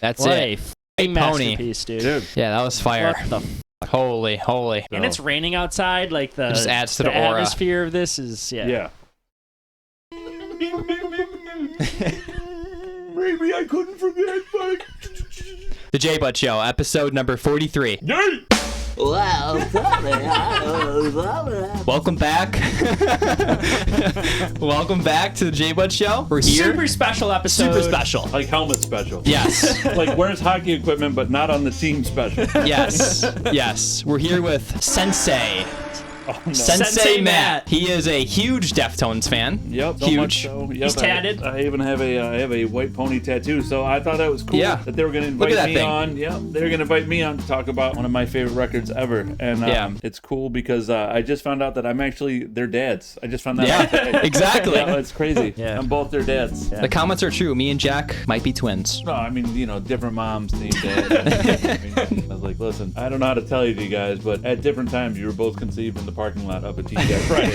That's What it. a Pony. masterpiece, dude. Yeah, that was fire. What the Holy. And it's raining outside. Like the It just adds to the aura. atmosphere of this is Yeah. Maybe I couldn't forget, but... The J-Bud Show, episode number 43. Yay! Welcome back. Welcome back to the J-Bud Show. We're here. super special episode. Super special. Like helmet special. Yes. Like where's hockey equipment, but not on the team special. Yes. We're here with Sensei. Oh, no. Sensei Matt. He is a huge Deftones fan. Yep, so huge. much so. Yep, He's tatted. I even have a white pony tattoo, so I thought that was cool. Yeah. That they were going to Look at invite that me thing. on. Yep, they were going to invite me on to talk about one of my favorite records ever, and it's cool because I just found out that I'm actually their dads. I just found that out today. Exactly. Yeah, it's crazy. Yeah. I'm both their dads. Yeah. The comments are true. Me and Jack might be twins. No, I mean, different moms, same dad. I was like, listen, I don't know how to tell you guys, but at different times you were both conceived in the parking lot of a TGI Friday.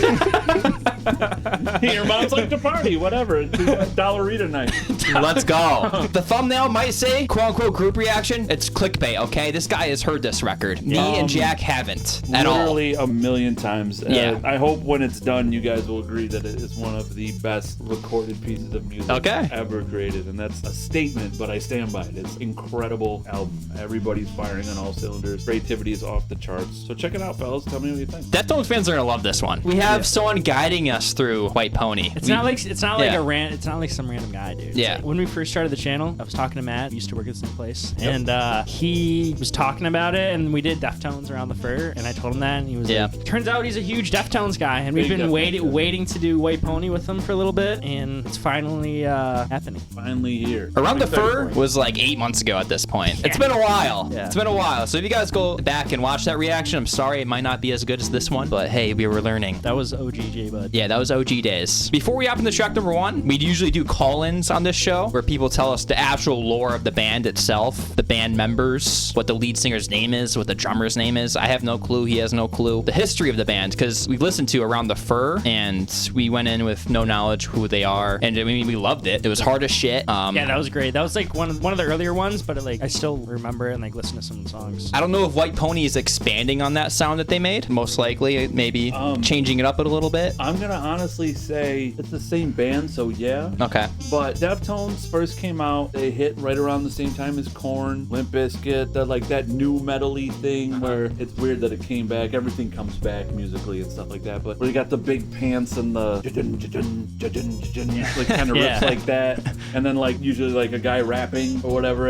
Your moms like to party, whatever. It's a Dollarita night. Let's go. The thumbnail might say, quote-unquote, group reaction. It's clickbait, okay? This guy has heard this record. Me and Jack haven't at all. Literally a million times. Yeah. I hope when it's done, you guys will agree that it is one of the best recorded pieces of music ever created. And that's a statement, but I stand by it. It's an incredible album. Everybody's firing on all cylinders. Creativity is off the charts. So check it out, fellas. Tell me what you think. Deftones fans are gonna love this one. We have someone guiding us through White Pony. It's not like some random guy, dude. It's Yeah. like when we first started the channel, I was talking to Matt. He used to work at the same place, and he was talking about it, and we did Deftones around the fur, and I told him that, and he was like, "Turns out he's a huge Deftones guy," and we've Big been Deftones waiting to do White Pony with him for a little bit, and it's finally happening. Finally here. Around the I'm excited Fur for it. was like 8 months ago at this point. It's been a while. Yeah. It's been a while. So if you guys go back and watch that reaction, I'm sorry it might not be as good as this one, but hey, we were learning. That was OG J-Bud. Yeah, that was OG days. Before we hop into track number 1, we usually do call-ins on this show where people tell us the actual lore of the band itself, the band members, what the lead singer's name is, what the drummer's name is. I have no clue. He has no clue. The history of the band, because we've listened to Around the Fur, and we went in with no knowledge who they are, and I mean, we loved it. It was hard as shit. Yeah, that was great. That was like one of the earlier ones, but I still remember it and like listen to some of the songs. I don't know if White Pony is expanding on that sound that they made. Most likely, maybe changing it up a little bit. I'm gonna honestly say it's the same band, so yeah. Okay. But Deftones first came out, they hit right around the same time as Korn, Limp Bizkit, that new metal-y thing where it's weird that it came back. Everything comes back musically and stuff like that. But where you got the big pants and the like kind of riffs like that, and then like usually like a guy rapping or whatever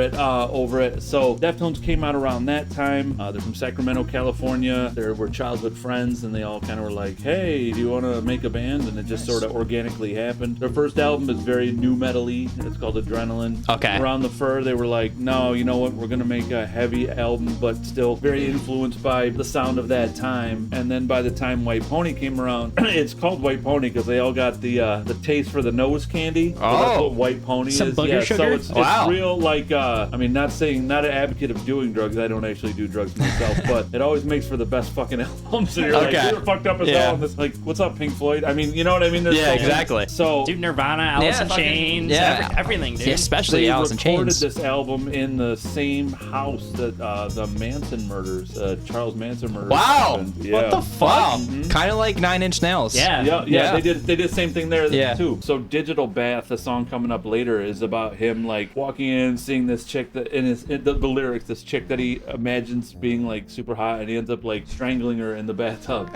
over it. So Deftones came out around that time. They're from Sacramento, California. They were childhood friends, and they all kind of were like, "Hey, do you want to make a band?" And it just sort of organically happened. Their first album is very new metal-y. It's called Adrenaline. Okay. Around the Fur, they were like, "No, you know what? We're gonna make a heavy album, but still very influenced by the sound of that time." And then by the time White Pony came around, it's called White Pony because they all got the taste for the nose candy. So that's what White Pony Some is. booger Yeah, sugar? so it's real like I mean, not an advocate of doing drugs. I don't actually do drugs myself, but it always makes for the best fucking albums. And you're like, you're fucked up as hell. And it's like, what's up, Pink Floyd? I mean, you know what I mean? There's Exactly. So Dude, Nirvana, Alice in Chains, everything, dude. Yeah, especially they Alice in recorded Chains. this album in the same house that the Manson murders, Charles Manson murders. Wow. happened. Yeah. What the fuck? Wow. Kind of like 9 Inch Nails. Yeah. Yeah. They did the same thing there too. So Digital Bath, the song coming up later, is about him like walking in, seeing this chick that in the lyrics, this chick that he imagines being like super hot, and he ends up like strangling her in the bathtub.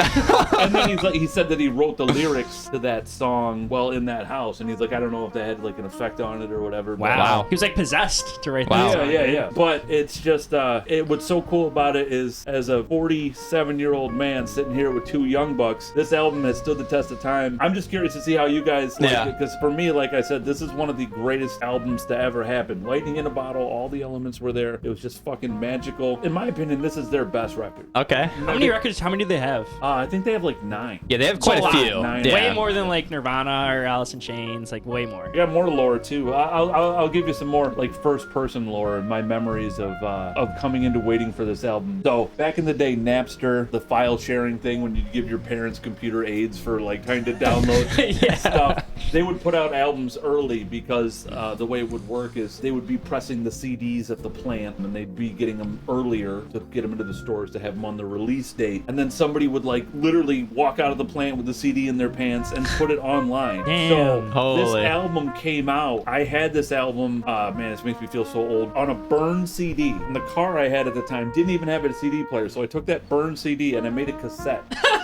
And then he said that he wrote the lyrics to that song while in that house, and he's like, I don't know if that had like an effect on it or whatever. Wow. He was like possessed to write that song. Yeah. But it's just what's so cool about it is, as a 47-year-old man sitting here with 2 young bucks, this album has stood the test of time. I'm just curious to see how you guys like it, because for me, like I said, this is one of the greatest albums to ever happen. Lightning in a Bottle, all the elements were there. It was just fucking magical. In my opinion, this is their best record. Okay. How many records? How many do they have? have? I think they have like 9. Yeah, they have quite a few. 9. Yeah. Way more than like Nirvana or Alice in Chains, like way more. Yeah, more lore too. I'll give you some more like first-person lore and my memories of coming into waiting for this album. So back in the day, Napster, the file sharing thing, when you give your parents computer aids for like trying to download stuff, they would put out albums early because the way it would work is they would be pressing the CDs at the plant and they'd be getting them earlier to get them into the stores to have them on the release date. And then somebody would like literally walk out of the plant with the CD in their pants and put it online. Damn. So this album came out. I had this album, man, this makes me feel so old, on a burned CD. And the car I had at the time didn't even have a CD player. So I took that burned CD and I made a cassette.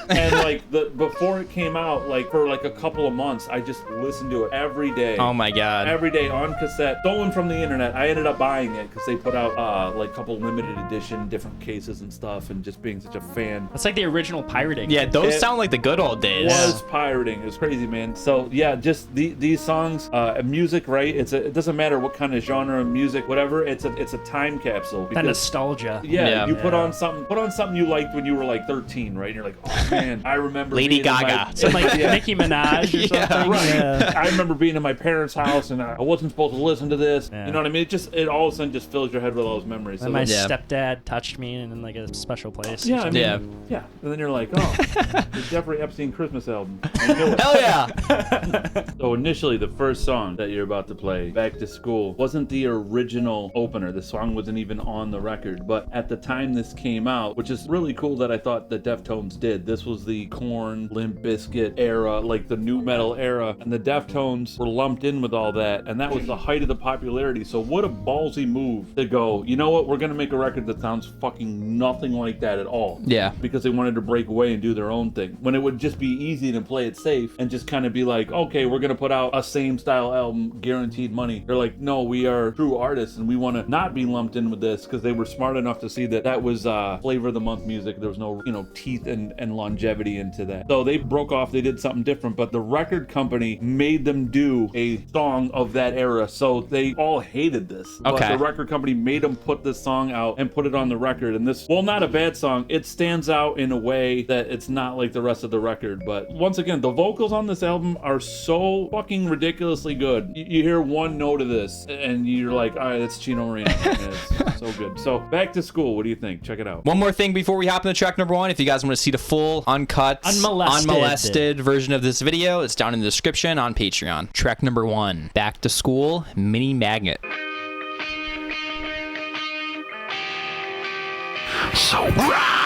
And like before it came out, like for like a couple of months, I just listened to it every day. Oh my god. Every day on cassette, stolen from the internet. I ended up buying it because they put out like a couple limited edition, different cases and stuff, and just being such a fan. That's like the original pirating. Yeah, those It sound like the good old days. Was pirating. It was crazy, man. So yeah, just these songs, music, right? It doesn't matter what kind of genre of music, whatever. It's a time capsule. That nostalgia. Yeah, you put on something you liked when you were like 13, right? And you're like, oh man, I remember Lady being in Gaga. Some like Nicki Minaj or something. Right. Yeah. I remember being in my parents' house and I wasn't supposed to listen to this. Yeah. You know what I mean? It all of a sudden just fills your head with all those memories. And my stepdad touched me in like a special place. Yeah, I mean, Yeah. yeah. And then you're like, oh, the Jeffrey Epstein Christmas album. I knew it. Hell yeah. So initially, the first song that you're about to play, Back to School, wasn't the original opener. The song wasn't even on the record. But at the time this came out, which is really cool that I thought the Deftones did, this was the Korn, Limp Bizkit era, like the new metal era. And the Deftones were lumped in with all that. And that was the height of the popularity. So what a ballsy move to go, you know what, we're going to make a record that sounds fucking nothing like that at all. Yeah. Because they wanted to break away and do their own thing. When it would just be easy to play it safe and just kind of be like, okay, we're going to put out a same style album, guaranteed money. They're like, no, we are true artists and we want to not be lumped in with this, because they were smart enough to see that that was flavor of the month music. There was no, teeth and longevity into that. So they broke off, they did something different, but the record company made them do a song of that era. So they all hated this. Okay. But the record company made them put this song out and put it on the record. And this, well, not a bad song. It stands out in a way that it's not like the rest of the record. But once again, the vocals on this album are so fucking ridiculously good. You hear one note of this and you're like, all right, it's Chino Moreno. It's so good. So Back to School, what do you think? Check it out. One more thing before we hop into track number 1. If you guys want to see the full, uncut, unmolested version of this video, it's down in the description on Patreon. Track number 1, Back to School, Mini Maggit. So ride!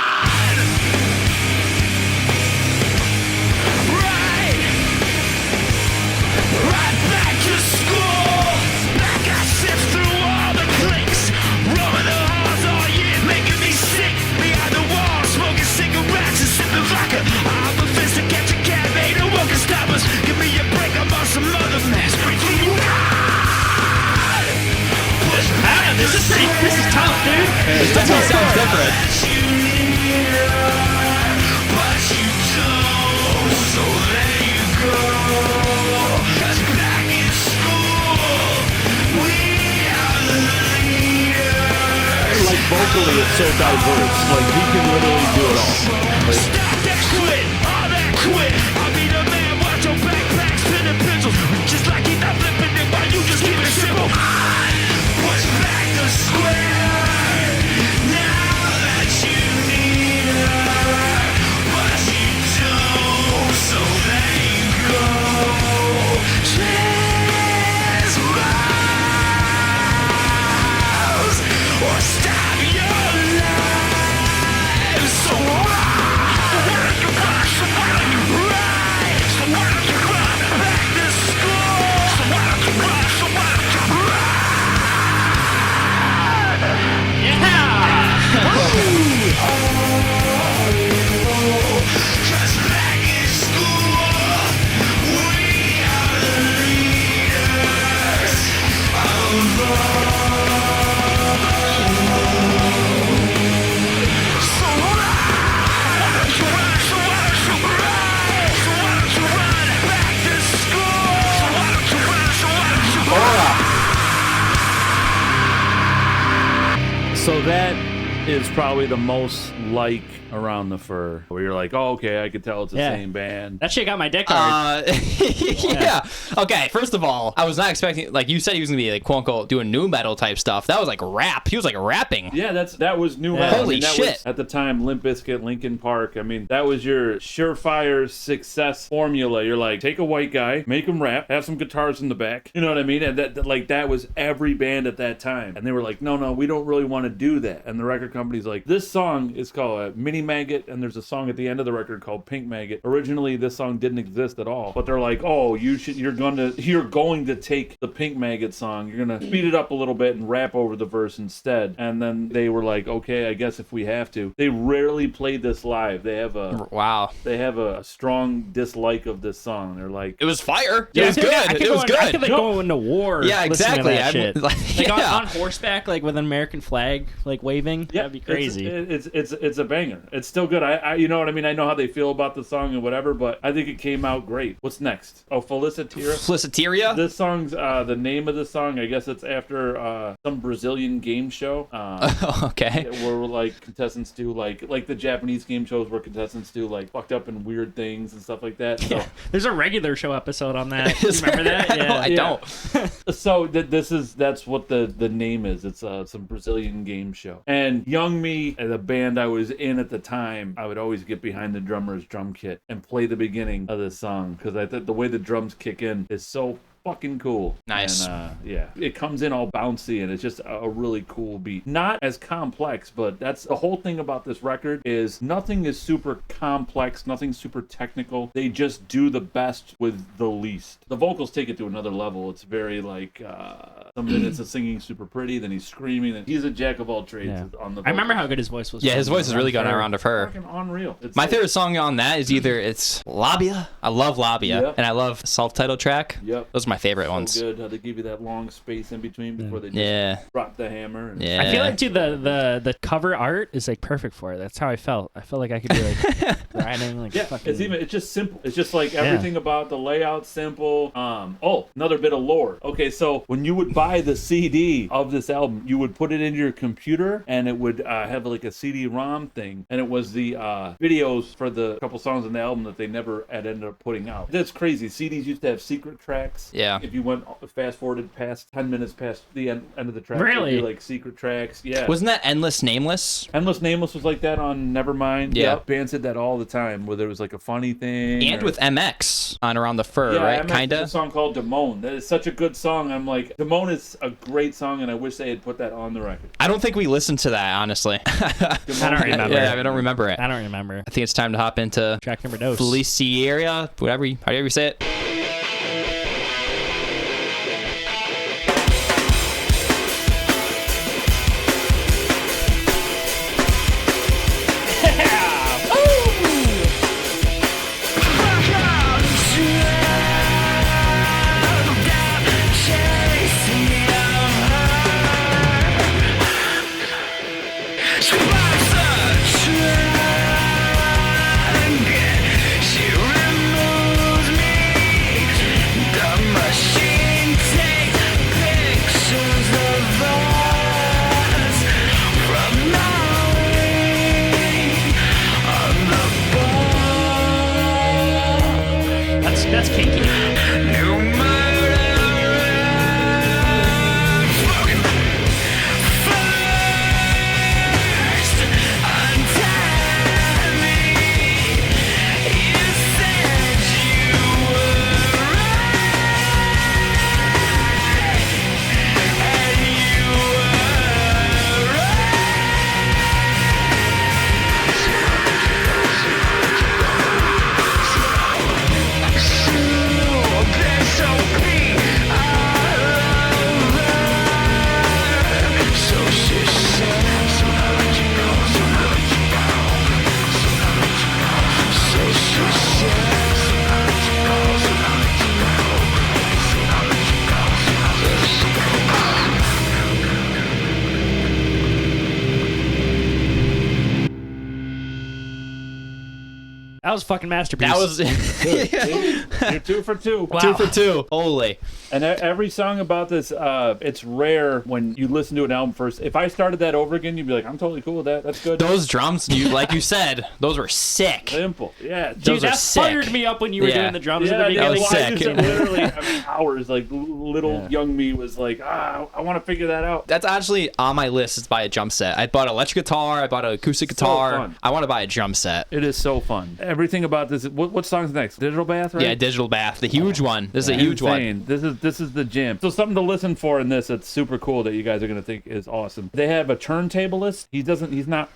Right back to school! Back I sift through all the cliques, rolling the halls all year, making me sick. Behind the wall, smoking cigarettes and sipping vodka. I'm a fist to catch a cab, ain't no one can stop us. Give me a break, I'm on some other mess. Push back, This is tough, dude. This definitely sounds different. But you don't, so there you go. 'Cause back in school, we are the leaders. Like vocally, it's so diverse. Like he can literally do it all. Like, Stop that quit, all that quit. I'll be the man, watch your backpacks, pen and pencils. Just like he's not flipping it while you just keep it simple. Push back the square. Now that you need her, but you don't, so there you go. Chase miles or stop your life. So why don't you run? So why don't you ride? So why don't you run back to school? So why don't you run? So why don't you ride? Just back in school, we are the leaders of all. So why don't you run? So why don't you ride? So why don't you run back to school? So why don't you run? So why don't you ride? so that is probably the most like Around the Fur, where you're like, oh, okay, I could tell it's the same band. That shit got my dick hard. Yeah. Okay, first of all, I was not expecting, like you said, he was going to be like, quote unquote, doing new metal type stuff. That was like rap. He was like rapping. Yeah, that was new metal. Holy that shit. Was, at the time, Limp Bizkit, Linkin Park. I mean, that was your surefire success formula. You're like, take a white guy, make him rap, have some guitars in the back. You know what I mean? And that was every band at that time. And they were like, no, we don't really want to do that. And the record company's like, this song is called Mini Maggit, and there's a song at the end of the record called Pink Maggit. Originally, this song didn't exist at all. But they're like, oh, you're going to take the Pink Maggit song, you're going to speed it up a little bit and rap over the verse instead. And then they were like, okay, I guess if we have to. They rarely played this live. They have a strong dislike of this song. They're like, it was fire. It was good. It was good. I could go into war. Yeah, exactly. On horseback, like with an American flag, like waving. Yeah, that'd be crazy. It's a banger. It's still good. I you know what I mean? I know how they feel about the song and whatever, but I think it came out great. What's next? Oh, Feliciteira. This song's the name of the song. I guess it's after some Brazilian game show. Okay. Where like contestants do like the Japanese game shows where contestants do like fucked up and weird things and stuff like that. So. Yeah. There's a regular show episode on that. You remember that? Yeah. I don't. So that's what the name is. It's some Brazilian game show. And Young Me, the band I was in at the time, I would always get behind the drummer's drum kit and play the beginning of this song because I thought the way the drums kick in is so fucking cool. Nice. And, yeah, it comes in all bouncy and it's just a really cool beat. Not as complex, but that's the whole thing about this record is nothing is super complex, nothing super technical. They just do the best with the least. The vocals take it to another level. It's very like some minutes of singing super pretty, then he's screaming, and he's a jack of all trades on the vocals. I remember how good his voice was. Yeah, his voice is really good on Around of Her. Fucking unreal. My favorite song on that is either it's Labia. I love Labia, and I love self-titled track. Yep. Those are my favorite ones. So good how they give you that long space in between before they just drop the hammer. And Yeah. I feel like, dude, the cover art is like perfect for it. That's how I felt. I felt like I could be like riding like fucking... It's just simple. It's just like everything about the layout simple. Another bit of lore. Okay, so when you would buy the CD of this album, you would put it in your computer and it would have like a CD-ROM thing, and it was the videos for the couple songs on the album that they never had ended up putting out. That's crazy. CDs used to have secret tracks. Yeah. If you went fast forwarded past 10 minutes past the end of the track, really, it'd be like secret tracks. Yeah. Wasn't that Endless Nameless? Endless Nameless was like that on Nevermind. Yeah. Yep. Bands did that all the time, where there was like a funny thing. And with MX on Around the Fur, right? MX Kinda. has a song called Damone. That is such a good song. I'm like, Damone is a great song, and I wish they had put that on the record. I don't think we listened to that, honestly. I don't remember. Yeah, I don't remember it. I don't remember. I think it's time to hop into track number 2. Feiticeira, however you say it. She removes me. was a fucking masterpiece. That was You're 2 for 2. Wow. 2 for 2. Holy. And every song about this, it's rare when you listen to an album first. If I started that over again, you'd be like, I'm totally cool with that. That's good. Those drums, like you said, those were sick. Simple. Yeah. Dude, those are that sick. fired me up when you were Yeah. doing the drums at Yeah, the that beginning. was sick. sick. Literally hours. Like little young me was like, I want to figure that out. That's actually on my list is to buy a drum set. I bought an electric guitar. I bought an acoustic guitar. fun. I want to buy a drum set. It is so fun. Everything about this. What song's next? Digital Bath, right? Yeah, Digital Bath, the huge one. This is a huge one. Insane. This is the jam. So something to listen for in this that's super cool that you guys are gonna think is awesome. They have a turntablist. He's not,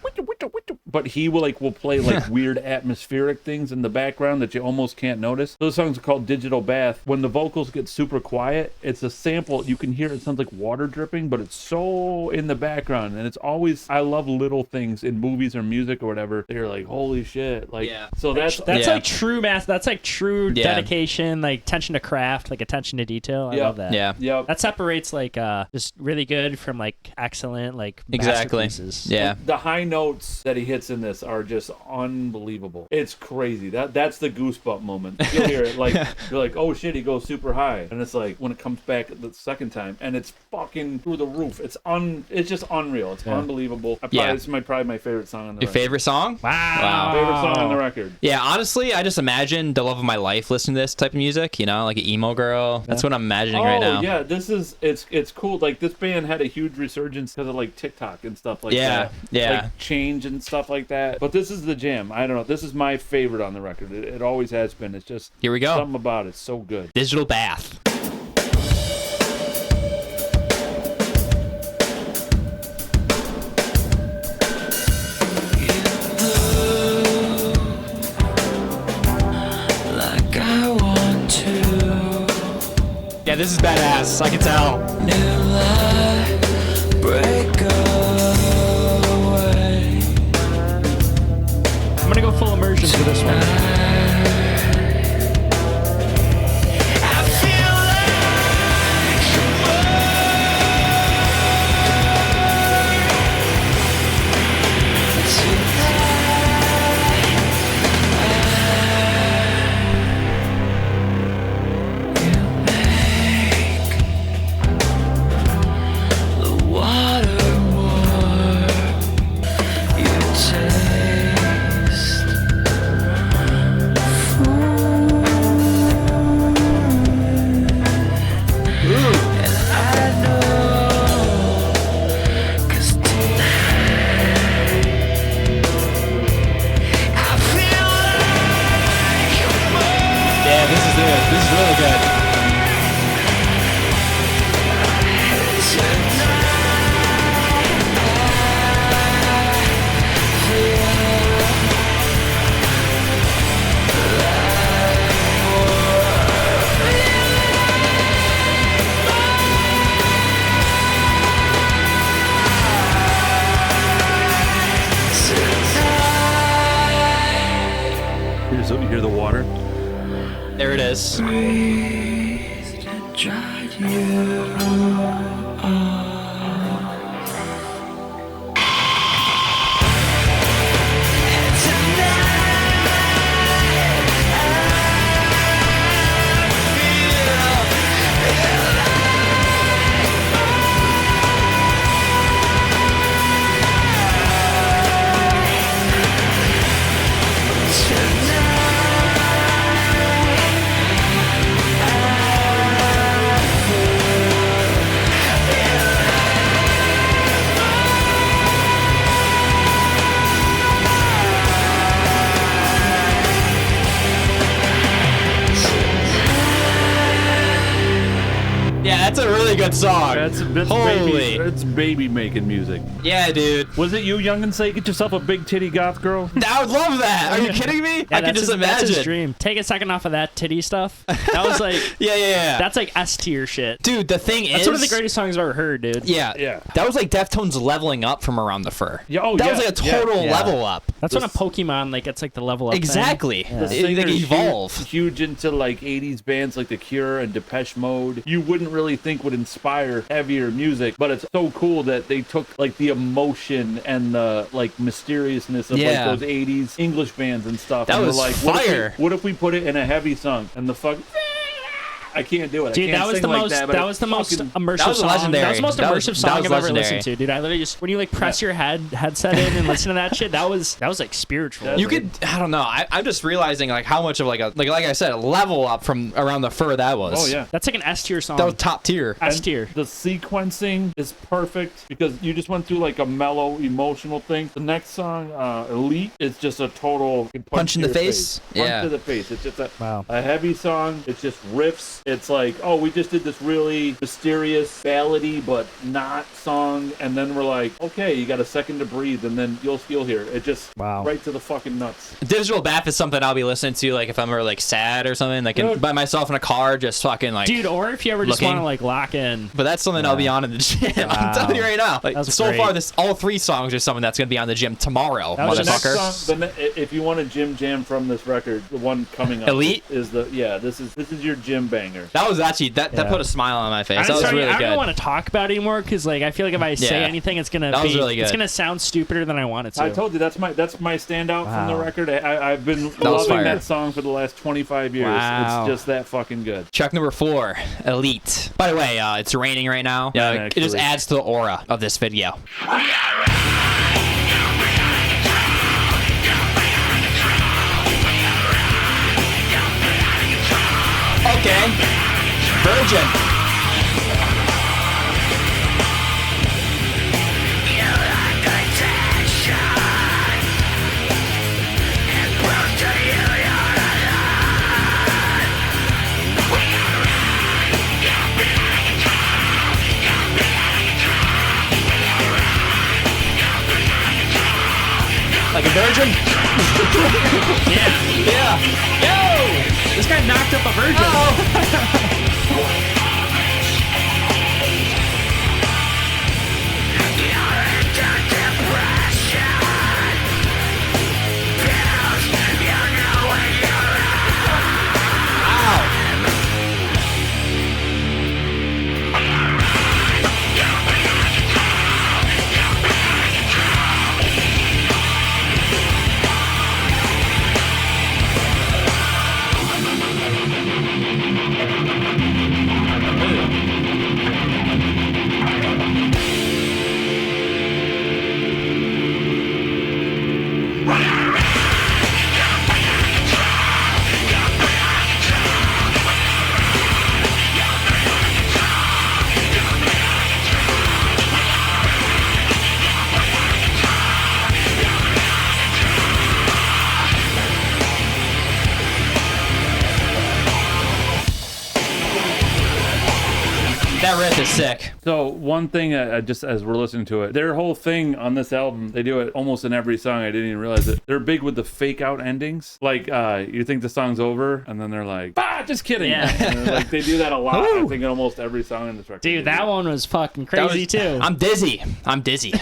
but he will play like weird atmospheric things in the background that you almost can't notice. Those songs are called Digital Bath. When the vocals get super quiet, it's a sample. You can hear it sounds like water dripping, but it's so in the background, and it's always. I love little things in movies or music or whatever. They're like, holy shit! Like, Yeah. so that's Yeah. like true That's like true dedication, like attention to craft, like attention to detail. I love that. Yeah. Yep. That separates like just really good from like excellent, like Exactly. masterpieces. Yeah. The high notes that he hits in this are just unbelievable. It's crazy. That's the goosebump moment. You'll hear it like you're like, oh shit, he goes super high, and it's like when it comes back the second time, and it's fucking through the roof. It's just unreal. It's unbelievable. It's probably my favorite song on the Your record. favorite song? Wow. Favorite song on the record. Yeah, honestly, I just imagine the love of my life listening to this type of music, like an emo girl. That's what I'm imagining right now. Oh yeah, it's cool. Like this band had a huge resurgence because of like TikTok and stuff like that. Yeah. Like change and stuff like that. But this is the jam. I don't know. This is my favorite on the record. It always has been. It's just Here we go. something about it's so good. Digital Bath. Yeah, this is badass. I can tell. I'm gonna go full immersion for this one. This is really good. You hear the water? There it is. That's a really good song. That's Holy. That's baby making music. Yeah, dude. Was it you, youngin, say get yourself a big titty goth girl? I would love that. Are you kidding me? I can just That's his imagine. dream. Take a second off of that titty stuff. That was like, Yeah. that's like S tier shit. Dude, the thing is, That's one of the greatest songs I've ever heard, dude. Yeah. Yeah. That was like Deftones leveling up from Around the Fur. Yeah, oh, that yeah, was like a total yeah. level up. That's when a Pokemon like gets like the level up. Exactly. Thing. The They singer's evolve. huge into like 80s bands like The Cure and Depeche Mode. You wouldn't really think would inspire heavier music, but it's so cool that they took like the emotion and the like mysteriousness of like those 80s English bands and stuff. That and was we're like, fire. What if we put it in a heavy song and the fuck? I can't do it. Dude, I can't that was sing the like most. that, but That was the most immersive that was song. legendary. That was the most That was- immersive that song was I've ever legendary. listened to, dude. I literally just when you like press your headset in and listen to that shit. That was like spiritual. You could, I don't know. I'm just realizing like how much of like I said, a level up from Around the Fur that was. Oh yeah. That's like an S tier song. That was top tier. S tier. The sequencing is perfect because you just went through like a mellow, emotional thing. The next song, Elite, is just a total Punch in the to your face. Punch Yeah. to the face. It's just Wow. a heavy song. It's just riffs. It's like, oh, we just did this really mysterious, ballady, but not song, and then we're like, okay, you got a second to breathe, and then you'll hear it. Just right to the fucking nuts. Digital Bath is something I'll be listening to like if I'm ever like sad or something, like by myself in a car, just fucking like. Dude, or if you ever just want to like lock in. But that's something I'll be on in the gym. I'm telling you right now. Like so great. far, all 3 songs are something that's gonna be on the gym tomorrow, That was the next motherfucker. If you want a gym jam from this record, the one coming up Elite is this is your gym banger. That was actually that put a smile on my face. That was really I good. don't want to talk about it anymore because like I feel like if I say anything, it's gonna That was really good. it's gonna sound stupider than I want it to. I told you that's my standout from the record. I've been loving that song for the last 25 years. Wow. It's just that fucking good. Track number 4, Elite. By the way, it's raining right now. It just adds to the aura of this video. Okay. Virgin. Like a virgin? Yeah. Yo, this guy knocked up a virgin. That riff is sick. So one thing, just as we're listening to it, their whole thing on this album, they do it almost in every song. I didn't even realize it. They're big with the fake out endings. Like you think the song's over, and then they're like, just kidding. Yeah. And, like they do that a lot. I think in almost every song in this record. Dude, that one was fucking crazy too. I'm dizzy. I'm dizzy.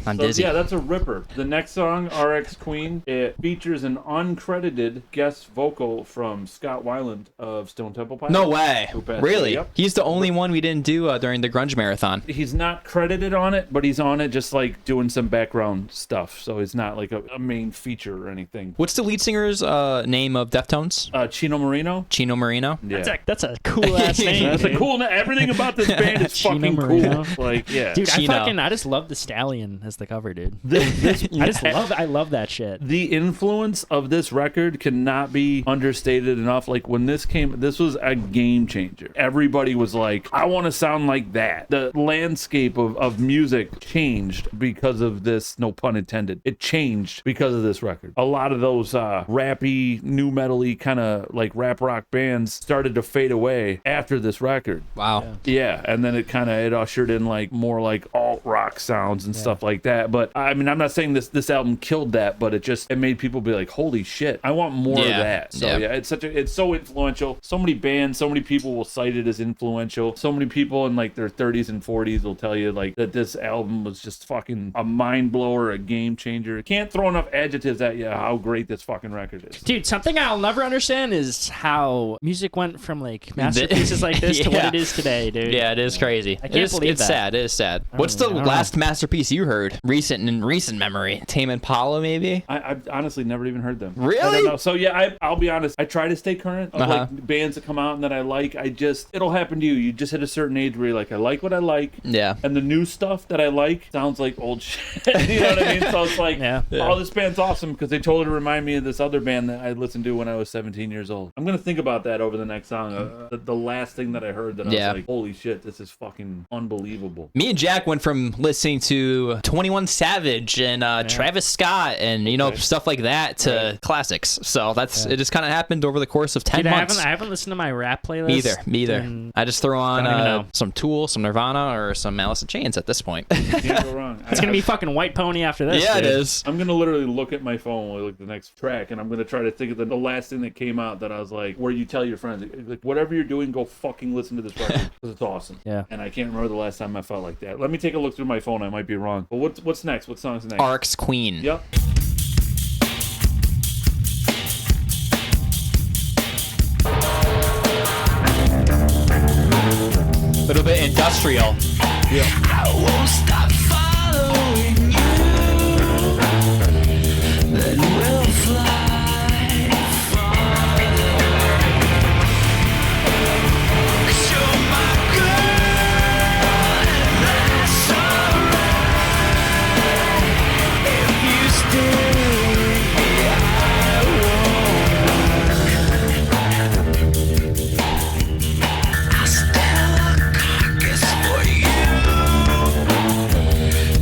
I'm dizzy. Yeah, that's a ripper. The next song, RX Queen, it features an uncredited guest vocal from Scott Weiland of Stone Temple Pilots. No way. Who passed Really? away. Yep. He's the only one we didn't do during the Grunge Marathon. He's not credited on it, but he's on it just like doing some background stuff. So it's not like a main feature or anything. What's the lead singer's name of Deftones? Chino Marino. Chino Marino? Yeah. That's a cool ass name. That's a cool name. Everything about this band is Chino fucking Marino. cool. Like, yeah. Dude, Chino. I just love the stallion as the cover, dude. I love that shit. The influence of this record cannot be understated enough. Like when this came, this was a game changer. Everybody was like, I want to sound like that. The landscape of music changed because of this, no pun intended. It changed because of this record. A lot of those rappy, new metal-y kind of like rap rock bands started to fade away after this record. Wow. Yeah, and then it ushered in like more like alt rock sounds and stuff like that. But I mean, I'm not saying this album killed that, but it made people be like, holy shit, I want more of that. So yeah, it's so influential. So many bands, so many people will cite it as influential. So many people in like their 30s and 40s will tell you like that this album was just fucking a mind blower, a game changer. Can't throw enough adjectives at you how great this fucking record is. Dude, something I'll never understand is how music went from like masterpieces like this to what it is today, dude. Yeah, it is crazy. I can't believe it's that. sad. It is sad. What's the last masterpiece you heard in recent memory? Tame Impala, maybe? I've honestly never even heard them. Really? I don't know. So yeah, I'll be honest. I try to stay current of like bands that come out and that I like. It'll happen to you. You just hit a certain age where you're like, I like what I like. Yeah. And the new stuff that I like sounds like old shit. You know what I mean? So it's like, oh, this band's awesome because they totally remind me of this other band that I listened to when I was 17 years old. I'm gonna think about that over the next song. The last thing that I heard that I was like, holy shit, this is fucking unbelievable. Me and Jack went from listening to 21 Savage and Travis Scott and stuff like that to classics. So that's it. Just kind of happened over the course of 10 months. I haven't listened to my rap playlist. Me either. I just throw on some Tool, some Nirvana, or some Alice in Chains at this point. Can't go wrong. It's gonna be fucking White Pony after this. Yeah, dude. it is. I'm gonna literally look at my phone when I look at the next track, and I'm gonna try to think of the last thing that came out that I was like, where you tell your friends, like, whatever you're doing, go fucking listen to this record because it's awesome. Yeah. And I can't remember the last time I felt like that. Let me take a look through my phone. I might be wrong. But what's next? What song's next? Ark's Queen. Yep. A little bit industrial. Yeah. I won't stop following you. Then we'll fly farther. 'Cause you're my girl, and that's alright. If you stay with me, I won't. I'll stand a carcass for you.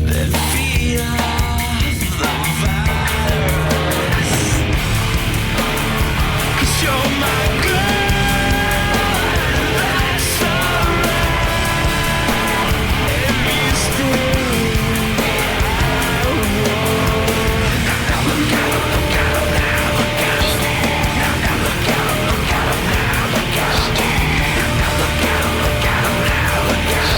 Then feed off the virus. 'Cause you're my girl, and that's alright. If you stay with me, I won't. Now look out, look out, now look out. Now look out, look out, now look out. Now look out, look out, now look out.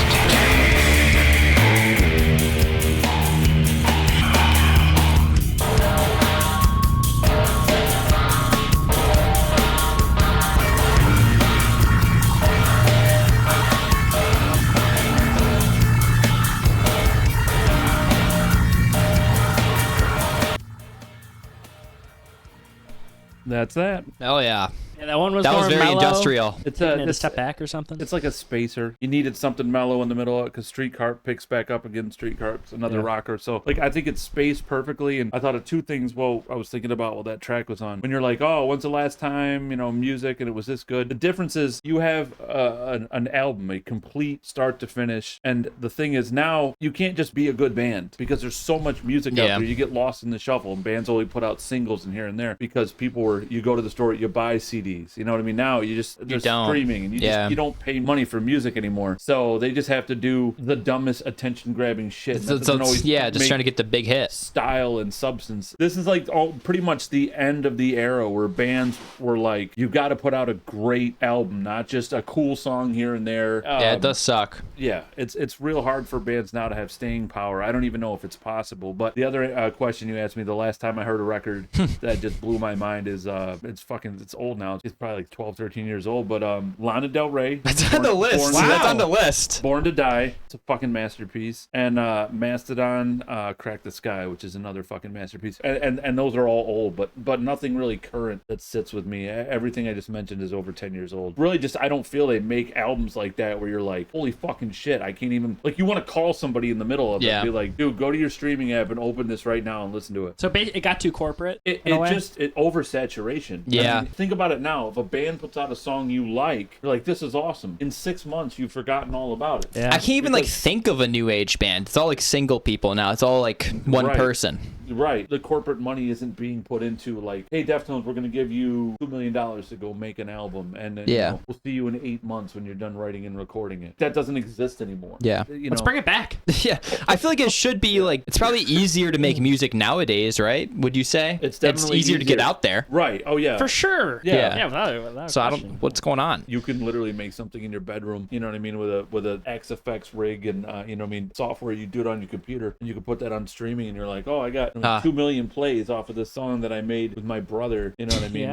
That's that. Hell yeah. Yeah, that one was That more was very mellow. industrial. It's Taking it a it's step back or something. It's like a spacer. You needed something mellow in the middle of it because Street Carp picks back up again. Street Carp's another rocker. So, like, I think it's spaced perfectly. And I thought of two things I was thinking about while that track was on. When you're like, oh, when's the last time, music and it was this good? The difference is you have an album, a complete start to finish. And the thing is now you can't just be a good band because there's so much music out there. You get lost in the shuffle. And bands only put out singles and here and there because you go to the store, you buy CDs. You know what I mean? Now they're streaming and you don't pay money for music anymore. So they just have to do the dumbest attention grabbing shit. Just trying to get the big hit. Style and substance. This is like pretty much the end of the era where bands were like, you've got to put out a great album, not just a cool song here and there. Yeah, it does suck. Yeah, it's real hard for bands now to have staying power. I don't even know if it's possible. But the other question you asked me, the last time I heard a record that just blew my mind is it's old now. It's probably like 12, 13 years old. But Lana Del Rey. That's on the list. That's on the list. Born to Die. It's a fucking masterpiece. And Mastodon, Crack the Sky, which is another fucking masterpiece. And those are all old, but nothing really current that sits with me. Everything I just mentioned is over 10 years old. Really, I don't feel they make albums like that where you're like, holy fucking shit, I can't even, like, you want to call somebody in the middle of it and be like, dude, go to your streaming app and open this right now and listen to it. So it got too corporate. It oversaturation. Yeah. I mean, think about it now. If a band puts out a song you like, you're like, this is awesome. In 6 months, you've forgotten all about it. Yeah. I can't even think of a new age band. It's all like single people now. It's all like one person. Right. The corporate money isn't being put into like, hey, Deftones, we're going to give you $2 million to go make an album. And then we'll see you in 8 months when you're done writing and recording it. That doesn't exist anymore. Yeah. Let's bring it back. Yeah. I feel like it should be like, it's probably easier to make music nowadays, right? Would you say? It's definitely easier to get out there. Right. Oh, yeah. For sure. Yeah. Without So question. what's going on? You can literally make something in your bedroom, you know what I mean, with a XFX rig and, you know what I mean, software. You do it on your computer and you can put that on streaming and you're like, oh, I got 2 million plays off of this song that I made with my brother, you know what I mean,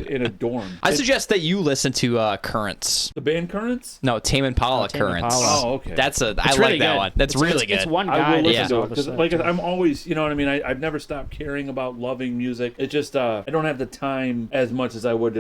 in a dorm. I suggest that you listen to Currents. The band Currents? No, Tame Impala Tame Currents. Impala. Oh, okay. I really like that good. one. That's really good. It's one I guy. will listen to it all because, the like, stuff. I'm always, you know what I mean. I've never stopped caring about loving music. It's just I don't have the time as much as I would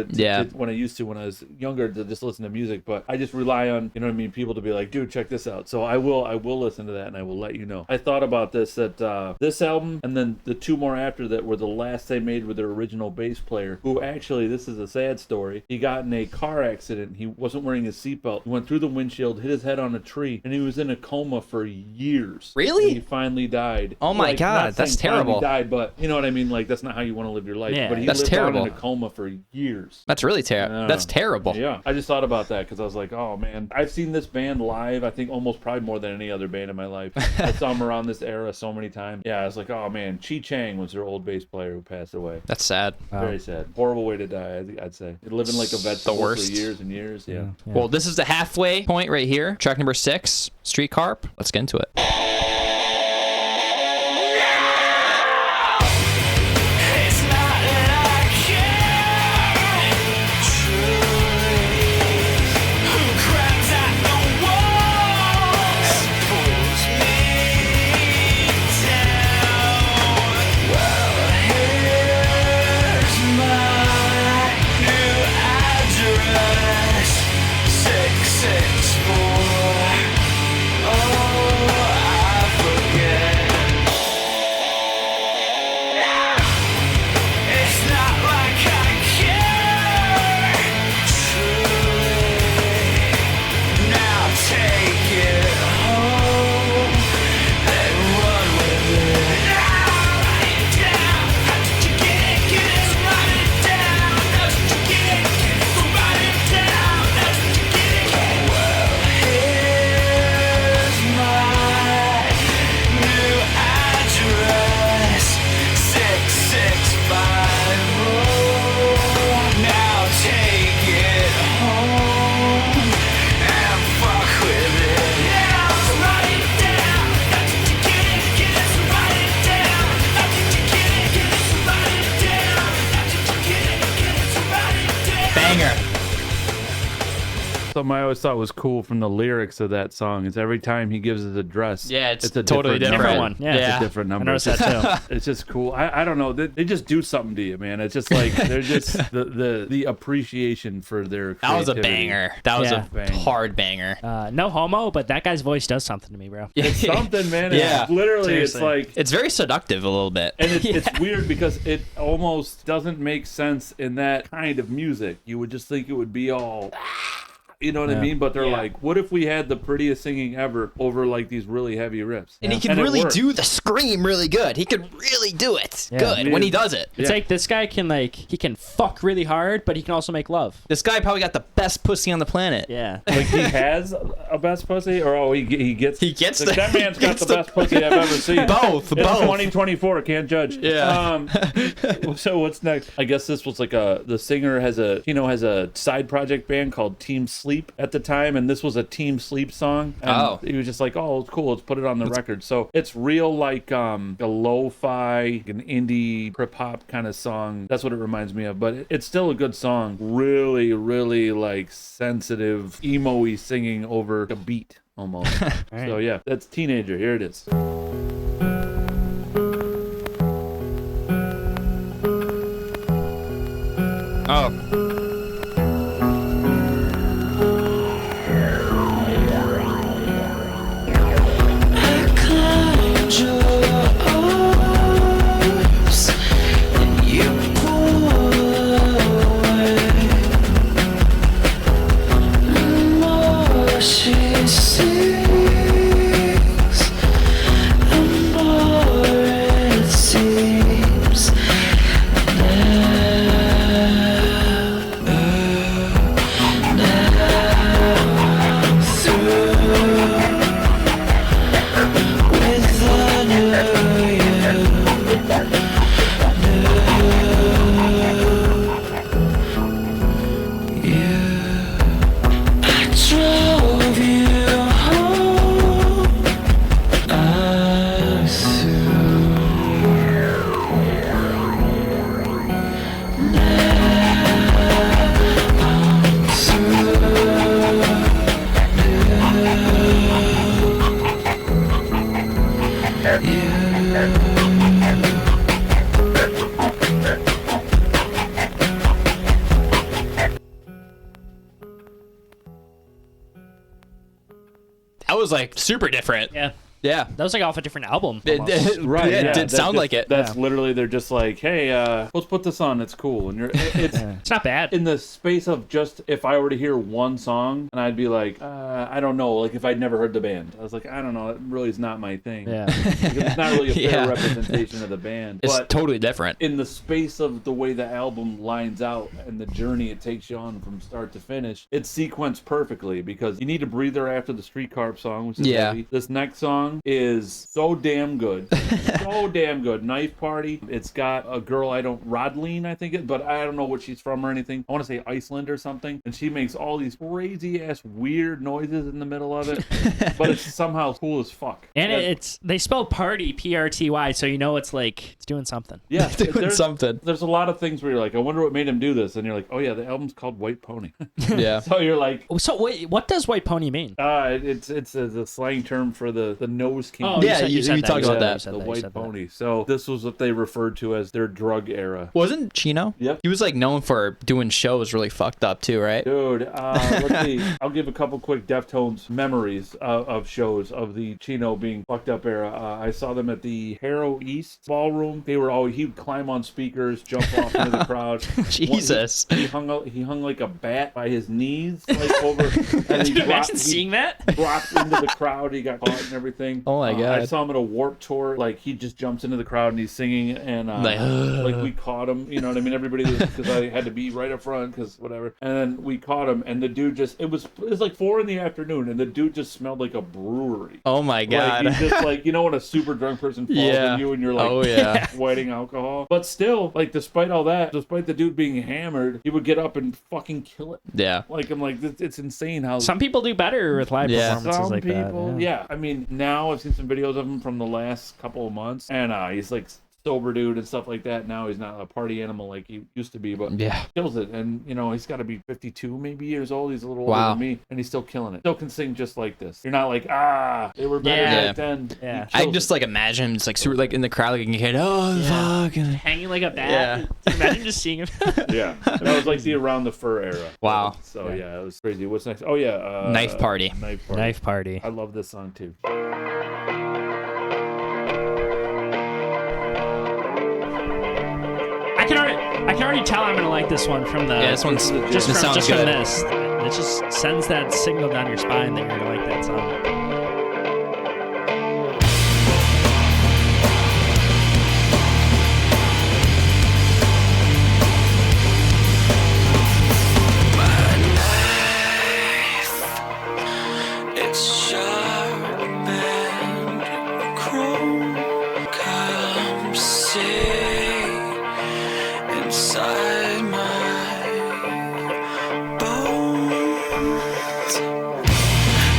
when I used to when I was younger to just listen to music. But I just rely on, you know what I mean, people to be like, dude, check this out. So I will listen to that and I will let you know. I thought about this this album and then the two more after that were the last they made with their original bass player, who actually, this is a sad story. He got in a car accident. He wasn't wearing his seatbelt. He went through the windshield, hit his head on a tree, and he was in a coma for years. Really? And he finally died. Oh my God, not that's saying finally terrible. died, but you know what I mean? Like, that's not how you want to live your life. Yeah. But he That's lived terrible. on in a coma for years. That's really terrible. That's terrible. Yeah, I just thought about that because I was like, oh man, I've seen this band live. I think almost probably more than any other band in my life. I saw them around this era so many times. Yeah, I was like, oh man, Chi Chang was their old bass player who passed away. That's sad. Very sad. Horrible way to die, I'd say. Living like a vegetable for worst. years and years. Yeah. Well, this is the halfway point right here. Track number 6, Street Carp. Let's get into it. It's not that I care truly. Who cries at the walls pulls me down. Well, here's my new address, 664. Oh, I forget. It's not like I care truly. Now take it home and run with it. Now write it down. How did you get it? Get it, so write it down. How did you get it? Get it, so write it down. How did you get it? Well, here's my new address, 6650. Now take it home and fuck with it. Now write it down. How did you get it? Get it, so write it down. How did you get it? Get it, so write it down. How did you get it? Get it, so write it down. Banger. Something I always thought was cool from the lyrics of that song is every time he gives his address. Yeah, it's a totally different Different number. one. Yeah. It's a different I number. noticed that too. It's just cool. I don't know. They just do something to you, man. It's just like they're just the appreciation for their creativity. That was a banger. That was Yeah. a hard banger. No homo, but that guy's voice does something to me, bro. It's something, man. Yeah. It's literally, Seriously. it's like, It's very seductive a little bit. and it's weird because it almost doesn't make sense in that kind of music. You would just think it would be all, you know what I mean? But they're like, what if we had the prettiest singing ever over like these really heavy riffs? And he can it really worked. do the scream really good. He can really do it good when he does it. It's like this guy can he can fuck really hard, but he can also make love. This guy probably got the best pussy on the planet. Yeah. Like he has a best pussy, or he gets the- that man's got gets the best pussy I've ever seen. Both. It's 2024, can't judge. Yeah. So what's next? I guess this was like the singer has a side project band called Team Sleep at the time, and this was a Team Sleep song. And he was just like, oh, it's cool, let's put it on the record. So it's real like a lo-fi, an indie hip hop kind of song. That's what it reminds me of. But it's still a good song. Really, really like sensitive, emo-y singing over a beat almost. So yeah, that's Teenager. Here it is. Oh. She sings, I'm That was like super different. Yeah. Yeah. That was like off a different album. Right, Yeah, yeah, it did sound like it. That's literally, they're just like, hey, let's put this on. It's cool. And it's It's not bad. in the space of just, if I were to hear one song, and I'd be like, I don't know, like if I'd never heard the band, I was like, I don't know, it really is not my thing. Yeah. Because it's not really a fair Yeah. representation of the band. It's But totally different. in the space of the way the album lines out and the journey it takes you on from start to finish, it's sequenced perfectly, because you need a breather after the Street Carp song, which is heavy. This next song is so damn good. So damn good. Knife Party. It's got a girl Rodleen, I think it, but I don't know what she's from or anything. I want to say Iceland or something. And she makes all these crazy ass weird noises in the middle of it. But it's somehow cool as fuck. And they spell party Prty, so you know it's like it's doing something. Yeah, Doing something. There's a lot of things where you're like, I wonder what made him do this, and you're like, oh yeah, the album's called White Pony. Yeah. So you're like, So wait, what does White Pony mean? it's a slang term for the nose king. Oh, Yeah, said- you said talked about that. You said The you White said that. Pony. So this was what they referred to as their drug era. Wasn't Chino? Yep. He was like known for doing shows really fucked up too, right? Dude, let's see. I'll give a couple quick Deftones memories of shows of the Chino being fucked up era. I saw them at the Harrow East Ballroom. They were all, he would climb on speakers, jump off into the crowd. Jesus. He hung like a bat by his knees, like over. And Dude, imagine seeing that. dropped into the crowd. He got caught and everything. Oh my God. I saw him at a Warped Tour. Like he just jumps into the crowd and he's singing, and like we caught him. You know what I mean? Everybody was, because I had to be right up front because whatever. And then we caught him, and the dude just it was like 4 PM, and the dude just smelled like a brewery. Oh my God. Like he's just like, you know when a super drunk person falls on you and you're like, Oh yeah. sweating alcohol. But still, like despite all that, despite the dude being hammered, he would get up and fucking kill it. Yeah. Like I'm like, it's insane how Some people do better with live Yeah. performances some like people, that. yeah. I mean, now I've seen some videos of him from the last couple of months, and he's like sober dude and stuff like that. Now he's not a party animal like he used to be, but Yeah. kills it. And you know, he's got to be 52 maybe years old. He's a little older Wow. than me, and he's still killing it. Still can sing just like this. You're not like, they were better Yeah. back then. Yeah. He I kills just it. like imagine him just like super like in the crowd like a kid. Oh Yeah. fuck. And- Hanging like a bat. Yeah. Imagine just seeing him. Yeah, that was like the Around the Fur era. Wow. So yeah, it was crazy. What's next? Oh yeah, Knife Party. Knife Party. Knife Party. I love this song too. I can already tell I'm gonna like this one from the. Yeah, this one's just this from, sounds just good. from this. It just sends that signal down your spine that you're gonna like that song. It's sharp and cruel. Come see inside my bones.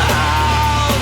I'll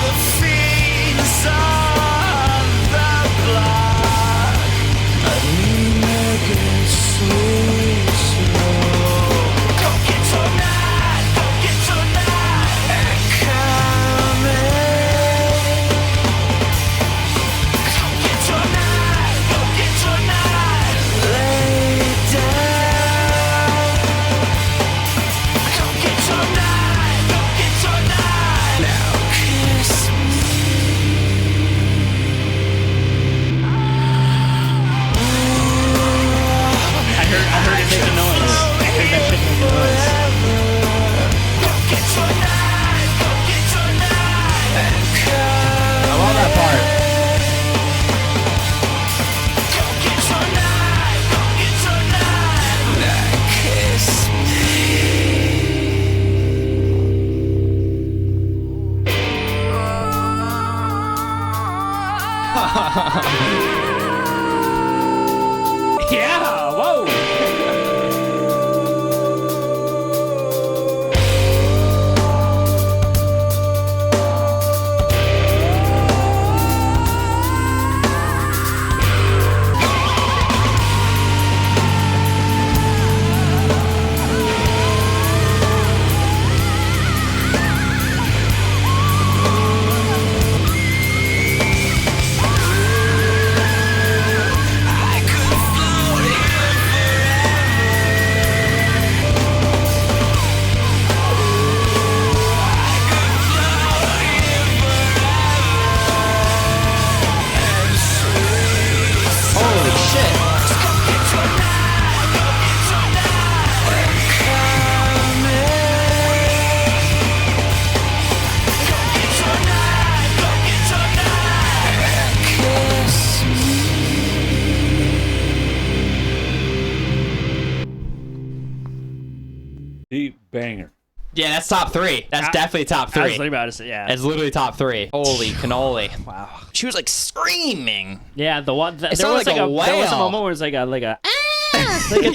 Banger. Yeah, that's top 3. That's definitely top 3. I was literally about to say, yeah. It's literally top 3. Holy cannoli. Wow. She was like screaming. Yeah, the one. There was sounded like a there was a whale. moment where it's like a like a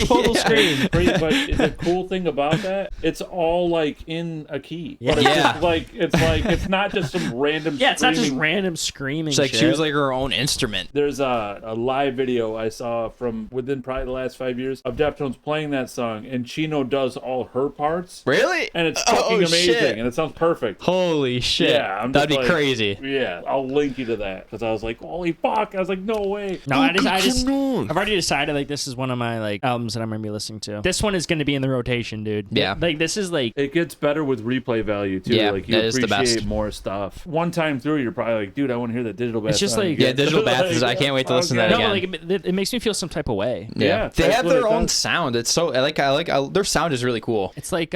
total scream. But the cool thing about that, it's all like in a key. Yeah. But it's Yeah. just like it's not just some random. Yeah, it's not just screaming. random screaming. She's like, shit. she was like her own instrument. There's a live video I saw from within probably the last 5 years of Deftones playing that song, and Chino does all her parts, Really? and it's fucking amazing, Shit. and it sounds perfect. Holy shit. Yeah, I'm that'd just be like- crazy. Yeah, I'll link you to that because I was like, holy fuck! I was like, no way. No, I've already decided like this is one of my like albums that I'm gonna be listening to. This one is gonna be in the rotation, dude. Yeah. Like this is like It gets better with replay value too. Yeah, like you that is the appreciate best. more stuff. One time through, you're probably like, dude, I want to hear that digital bass. It's just song like- again. Yeah, Digital Bath is. I can't wait to listen to that no, again. but like it makes me feel some type of way. Yeah, they that's have what their it own does. sound. It's so their sound is really cool. It's like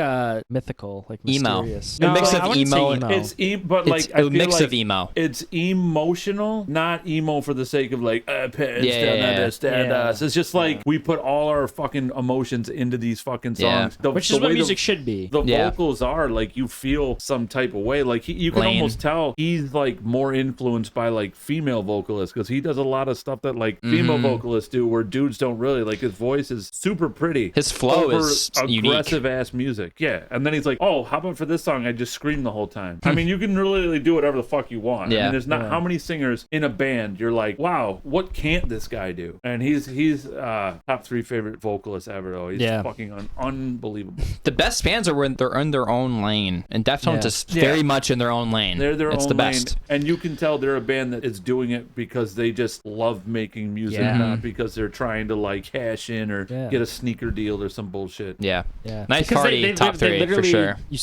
mythical, like Emo. mysterious. A mix No, of I wouldn't say emo and- But like It's I a feel mix like of emo. It's emotional, not emo for the sake of like pants Yeah, down yeah, under, yeah. stand Yeah. us. It's just like we put all our fucking emotions into these fucking Yeah. songs. Which is what music should be. The Yeah. vocals are like you feel some type of way. Like you can Lane. almost tell he's like more influenced by like female vocalists because he does a lot of stuff that like female vocalists do, where dudes don't really. Like his voice is super pretty. His flow over is unique. aggressive ass music. Yeah, and then he's like, oh, how about for this song? I just scream the whole time. I mean, you can really do whatever the fuck you want. I Yeah. mean, there's not how many singers in a band you're like, wow, what can't this guy do? And he's top 3 favorite vocalist ever though. He's Yeah. fucking unbelievable. The best bands are when they're in their own lane, and Deftones Yeah. is very much in their own lane. They're their it's own the lane, best. and you can tell they're a band that is doing it because they just love making music, Yeah. not because they're trying to like cash in or Yeah. get a sneaker deal or some bullshit. Yeah. Yeah. Nice Because Party, top 3 for literally- sure. You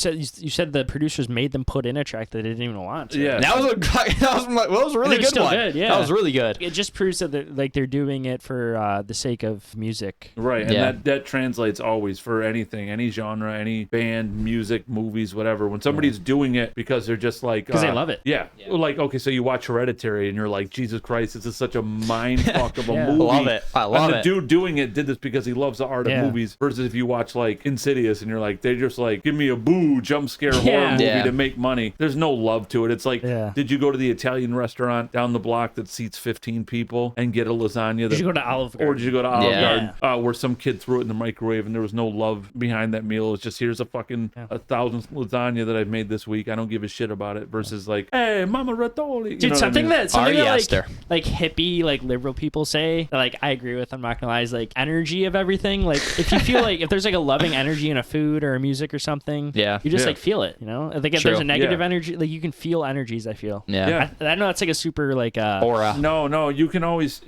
said the producers made them put in a track that they didn't even want to. Yeah. That was a really And they're good still one. good, yeah. That was really good. It just proves that they're doing it for the sake of music. Right, and Yeah. that translates always for anything, any genre, any band, music, movies, whatever. When somebody's doing it because they're just like... 'Cause they love it. Yeah. Like, okay, so you watch Hereditary and you're like, Jesus Christ, this is such a mind fuck of a Yeah. movie. Love it. I love and the it. dude doing it did this because he loves the art Yeah. of movies, versus if you watch like Insidious and you're like, they're just like, give me a boo jump scare horror Yeah. movie Yeah. to make money. There's no love to it. It's like, Yeah. did you go to the Italian restaurant down the block that seats 15 people and get a lasagna? Did you go to Olive Garden? Or did you go to Olive Yeah. Garden where some kid threw it in the microwave and there was no love behind that meal? It's just, here's a fucking 1,000 lasagna that I've made this week. I don't give a shit about it. Versus like, hey, Mama Rattoli. You Dude, know what I something mean? that Ari Aster. like hippie, like liberal people say, that, like I agree with. I'm not gonna lie, is like energy of everything. Like if you feel like if there's like a loving energy in a food or a music or something, Yeah. you just Yeah. like feel it. You know, like if True. there's a negative Yeah. energy, like you can feel energies. I feel. Yeah. Yeah. I know that's like a super like Aura. No, you can always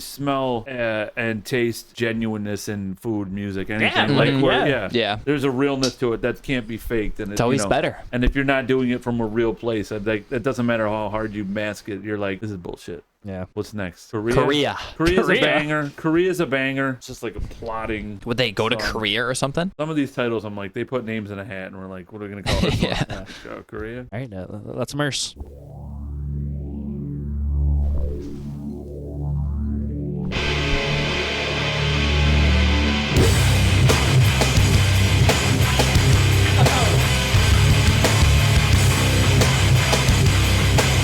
smell and taste genuineness in food, music, anything. Yeah, like mhm, where, yeah. Yeah. there's a realness to it that can't be faked, and It's always better. And if you're not doing it from a real place, it doesn't matter how hard you mask it. You're like, this is bullshit. Yeah. What's next? Korea's Korea. a banger. Korea's a banger. It's just like a plotting. Would they go to song. Korea or something? Some of these titles, I'm like, they put names in a hat, and we're like, what are we gonna call this Yeah. one? Korea. All right, let's immerse.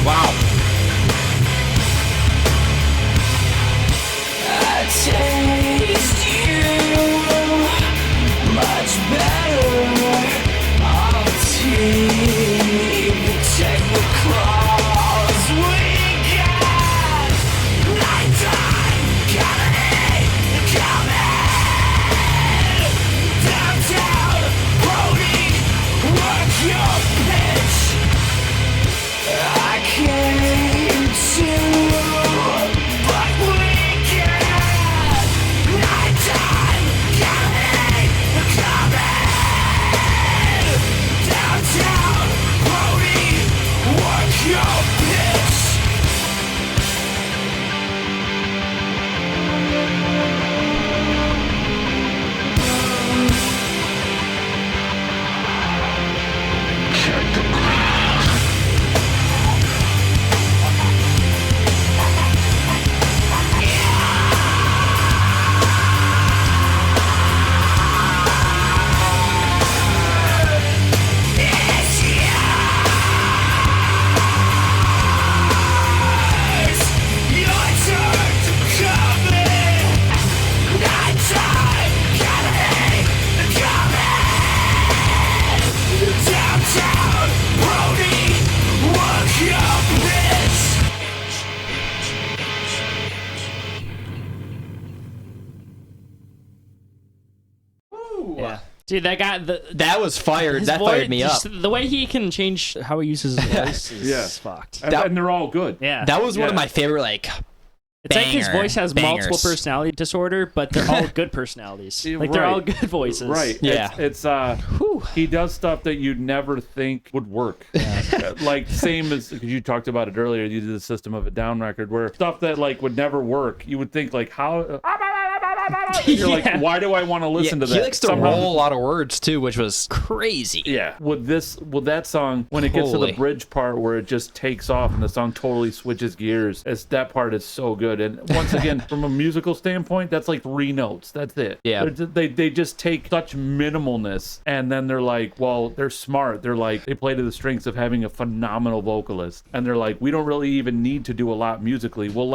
Wow. I taste you much better. I'll take the claw. Dude, that guy, that was fired. That fired me up. The way he can change how he uses his voice is fucked. And they're all good. Yeah. That was one of my favorite, like, it's like his voice has bangers. multiple personality disorder, but they're all good personalities. Like, they're all good voices. Right. Yeah. It's he does stuff that you'd never think would work. Like, same as, because you talked about it earlier, you did the System of a Down record, where stuff that, like, would never work, you would think, like, how... You're like, why do I want to listen to that? He likes to roll a lot of words, too, which was crazy. Yeah. With that song, when it gets to the bridge part where it just takes off and the song totally switches gears, that part is so good. And once again, from a musical standpoint, that's like 3 notes. That's it. Yeah. They just take such minimalness, and then they're like, well, they're smart. They're like, they play to the strengths of having a phenomenal vocalist. And they're like, we don't really even need to do a lot musically. We'll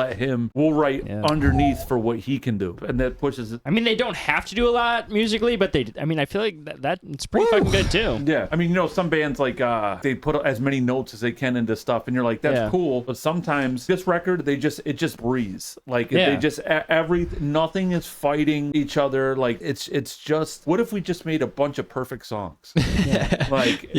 write underneath for what he can do. And that pushes it. I mean, they don't have to do a lot musically, but I feel like that's pretty fucking good too. Yeah. I mean, some bands like they put as many notes as they can into stuff, and you're like, that's cool. But sometimes this record, it just breathes. Like they just nothing is fighting each other. Like it's just, what if we just made a bunch of perfect songs? Like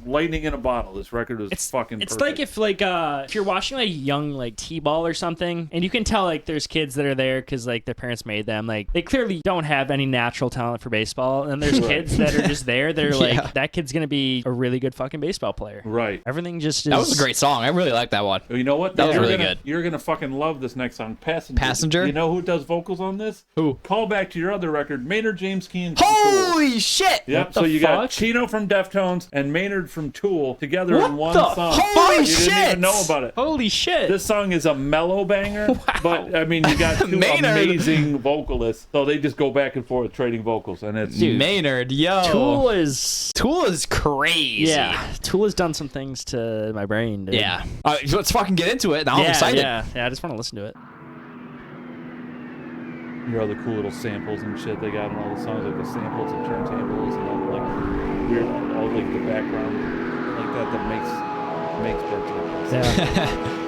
lightning in a bottle. This record was fucking It's perfect. like if you're watching like young like T-ball or something, and you can tell like there's kids that are there because like their parents made them, like they clearly don't have any natural talent for baseball, and there's kids that are just there, they're like, that kid's gonna be a really good fucking baseball player. Right. Everything just is... That was a great song. I really like that one. You know what? That was really good. You're gonna fucking love this next song, Passenger. Passenger? You know who does vocals on this? Who? Call back to your other record, Maynard James Keenan. Holy shit! Yep. So you got Chino from Deftones and Maynard from Tool together in one song. Holy you shit! didn't even know about it. Holy shit! This song is a mellow banger, but I mean, you got 2 amazing vocalists, so they just go back and forth trading vocals, and it's Maynard, yo. Tool is crazy. Yeah, Tool has done some things to my brain, dude. Yeah. Let's fucking get into it. Now I'm excited. Yeah, I just want to listen to it. Your other cool little samples and shit they got in all the songs, like the samples and turntables and all like weird, all like the background like that makes Prty. Yeah.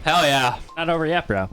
Hell yeah. Not over yet, bro.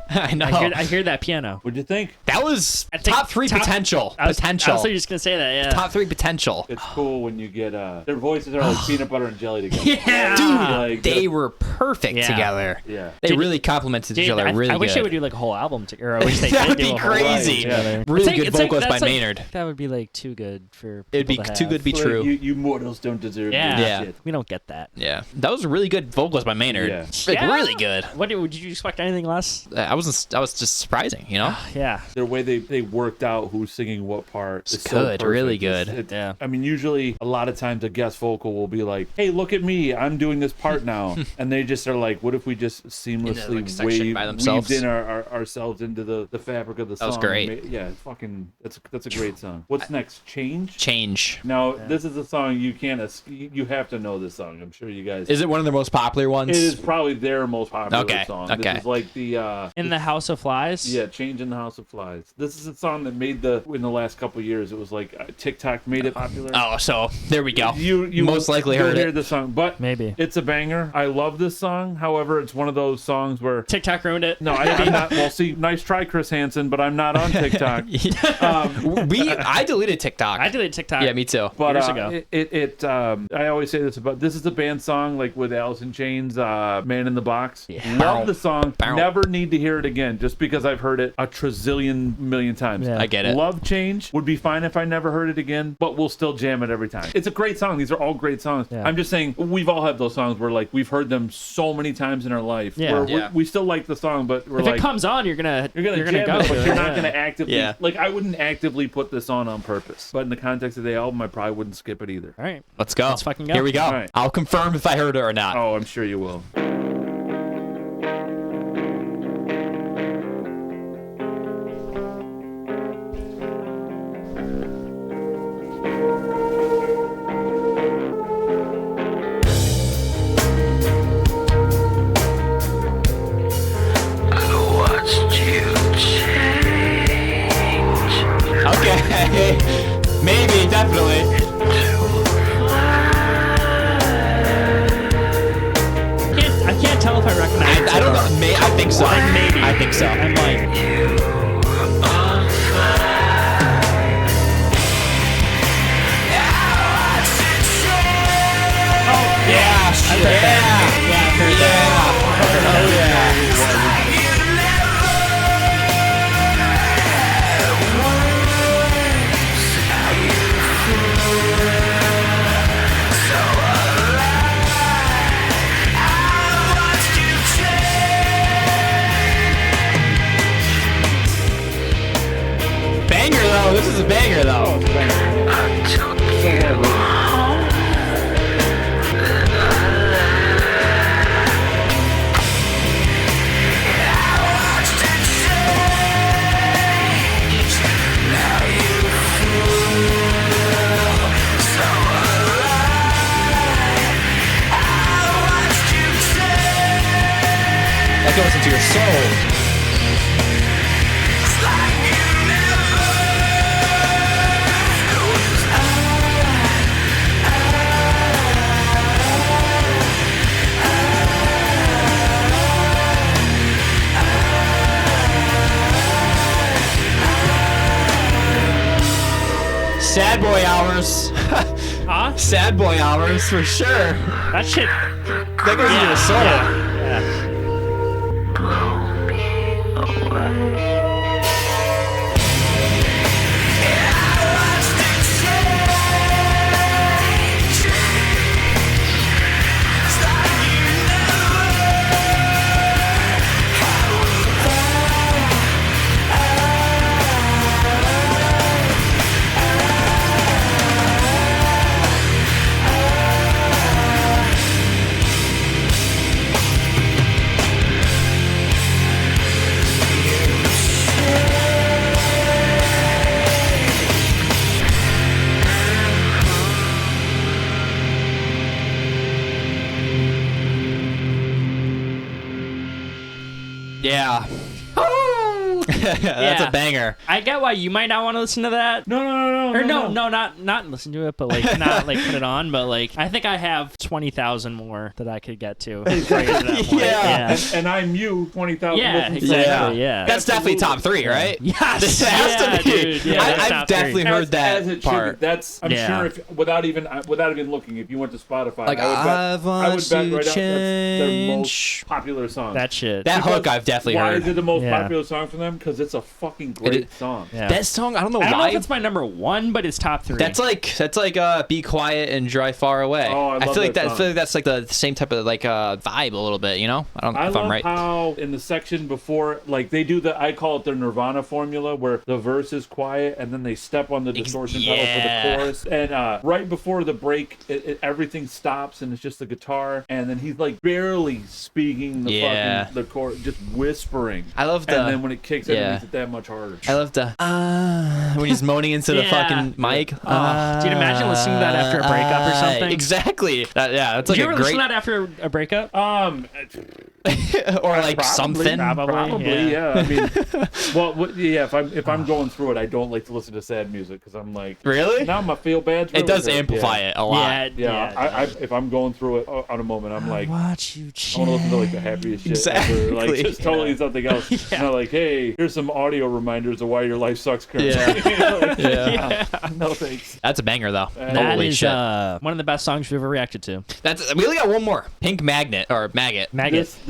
I know. I hear that piano. What'd you think? That was I think top 3 potential. I was Potential. just gonna say that. Yeah. Top 3 potential. It's cool when you get their voices are like peanut butter and jelly together. Yeah. Dude, Like, they were perfect Yeah. together. Yeah. They Dude, really complimented each Dude, other really I wish good. they would do like a whole album, or I wish they That did would do be a whole crazy. album together. Really good vocals by that's like- Maynard. That would be like too good for. It'd be people to too have. good to be Like, true. You mortals don't deserve Yeah. this Yeah. shit. We don't get that. Yeah, that was really good vocals by Maynard. Yeah. Like, Yeah. really good. What did you expect anything less? I was just surprising, you know. Yeah. The way they worked out who's singing what part is It's so good, perfect. really It's- good. Yeah. I mean, usually a lot of times a guest vocal will be like, "Hey, look at me, I'm doing this part now," and they just are like, "What if we just seamlessly like, section by weaved themselves? in ourselves into the fabric of the song?" was great. Yeah, it's fucking. That's a great song. What's next? Change. Change. Now, this is a song you can't. You have to know this song. I'm sure you guys. Is it one of their most popular ones? It is probably their most popular Okay, song. okay. This is like the. In the House of Flies. Yeah, Change in the House of Flies. This is a song that made in the last couple of years. It was like TikTok made it popular. Oh, so there we go. You most likely you'll heard hear it. the song, but Maybe. it's a banger. I love this song. However, it's one of those songs where TikTok ruined it. no, I'm not. Well, see, nice try, Chris Hansen, but I'm not on TikTok. I deleted TikTok. I deleted TikTok. Yeah, me too. But Years ago. I always say this about this is a band song like with Alice in Chains, Man in the Box. Yeah. Love the song. Bow. Never need to hear it again just because I've heard it a trillion million times. Yeah. I get it. Love Change would be fine if I never heard it again, but we'll still jam it every time. It's a great song. These are all great songs. Yeah. I'm just saying we've all had those songs where like we've heard them so many times in our life. Yeah. Where Yeah. we still like the song, but we're If like it comes on, you're gonna you're gonna jam go it, to but it. you're not Yeah. gonna actively Yeah. like I wouldn't actively put this on purpose. But in the context of the album, I probably wouldn't skip it either. All right. Let's go. Let's fucking go. Here we go. All right. I'll confirm if I heard it or not. Oh, I'm sure you will. Okay. Maybe, definitely. I can't tell if I recognize it. I don't know. I think so. Like, maybe. I think so. I'm like, Yeah. I've heard that. Yeah, I've heard that. Oh, yeah. Banger, though. This is a banger, though. That goes into your soul. Sad boy hours. Huh? Sad boy hours for sure. That shit. That goes into your soul. Yeah. Yeah. That's Yeah. a banger. I get why you might not want to listen to that. No. Or no, not listen to it, but like not like put it on, but like I think I have 20,000 more that I could get to. Right at that point. Yeah. And I'm you 20,000. Yeah, exactly. Yeah. That's definitely top 3, right? Yes. This has to be. Dude. Yeah, I've top definitely three. heard that as it part. should be. That's I'm sure if without even looking, if you went to Spotify, Like, I would bet right out that's their change. most popular song. That shit. That hook I've definitely why heard. is it the most Yeah. popular song for them? Because it's a fucking great song. Yeah. That song, I don't know I don't know why. if it's my number 1, but it's top 3. That's like Be Quiet and Drive Far Away. Oh, I love feel like that I song. feel like that's like the same type of like vibe a little bit, you know? I don't know I if I'm love right. how in the section before, like they do I call it their Nirvana formula, where the verse is quiet and then they step on the distortion pedal for the chorus. And right before the break, everything stops and it's just the guitar, and then he's like barely speaking the chord, just whispering. I love and then when it kicks in, it makes it that much harder. I love the when he's moaning into the fucking mic. Dude, imagine listening to that after a breakup or something. Exactly. That's like Did you a ever great. listen to that after a breakup? Or like something. Probably, yeah. I mean, if I'm going through it, I don't like to listen to sad music because I'm like, Really? Now my feel bad's It really does hurt. amplify it a lot. I if I'm going through it on a moment, I'm like, watch you I want to listen to like the happiest shit ever. Like Exactly. just totally something else. You know, like, hey, here's some audio reminders of why your life sucks currently. No thanks. That's a banger though. That Holy is shit. one of the best songs we've ever reacted to. We only got one more. Pink Magnet or Maggit.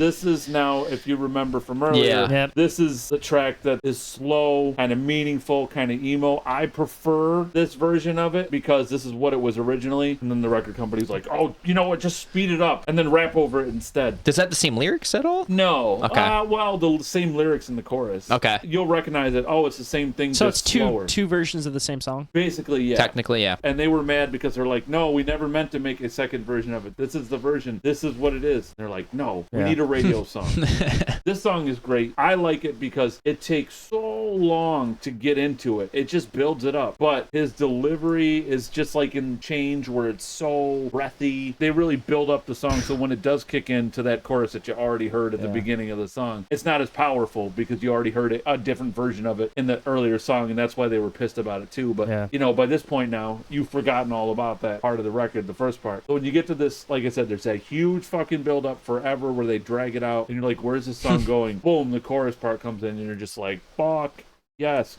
This is now, if you remember from earlier, this is the track that is slow, kind of meaningful, kind of emo. I prefer this version of it because this is what it was originally, and then the record company's like, oh, you know what, just speed it up and then rap over it instead. Does that have the same lyrics at all? No. Okay. Well, the same lyrics in the chorus. Okay. You'll recognize it. Oh, it's the same thing. So just it's slower. two versions of the same song? Basically, yeah. Technically, yeah. And they were mad because they're like, no, we never meant to make a second version of it. This is the version. This is what it is. And they're like, no, we need a radio song. This song is great. I like it because it takes so long to get into it. It just builds it up. But his delivery is just like in Change, where it's so breathy. They really build up the song, so when it does kick into that chorus that you already heard at the beginning of the song, it's not as powerful because you already heard a different version of it in the earlier song, and that's why they were pissed about it too. But you know, by this point now, you've forgotten all about that part of the record, the first part. So when you get to this, like I said, there's that huge fucking build up forever where they drag it out, and you're like, where's this song going? Boom, the chorus part comes in, and you're just like, fuck. Yes.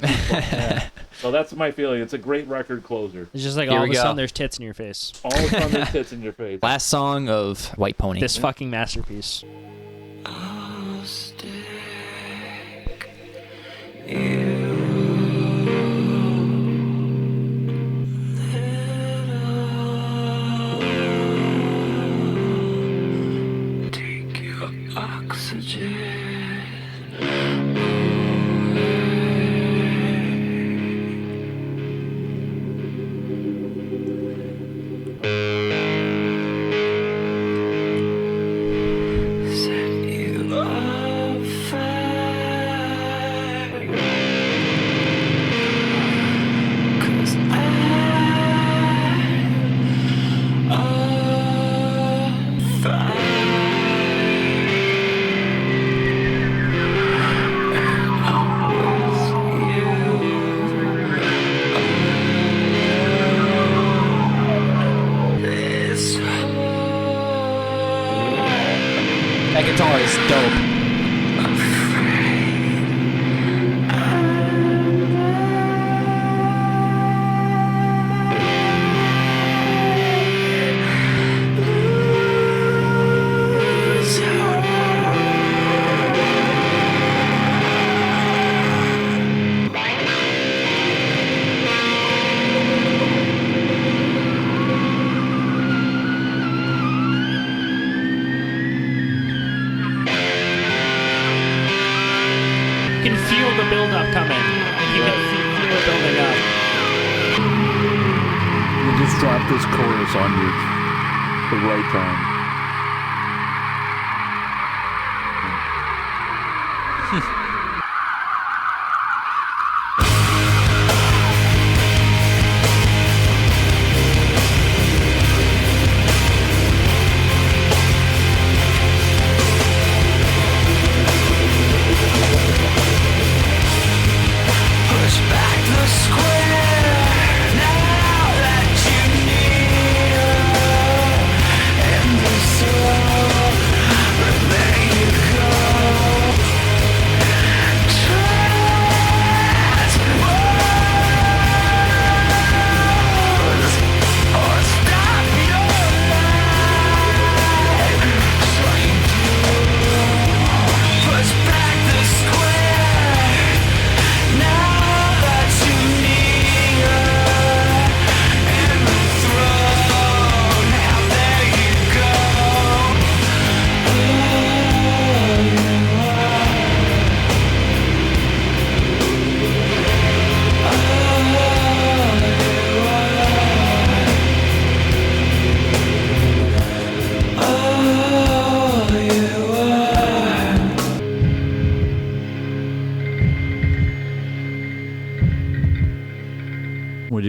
So that's my feeling. It's a great record closer. It's just like Here all we of a go. sudden there's tits in your face. All of a sudden there's tits in your face. Last song of White Pony. This fucking masterpiece. I'll stick you. Take your oxygen. That guitar is dope. You can feel the build-up coming. You can feel it building up. You just drop this chorus on you the right time. Push back the square.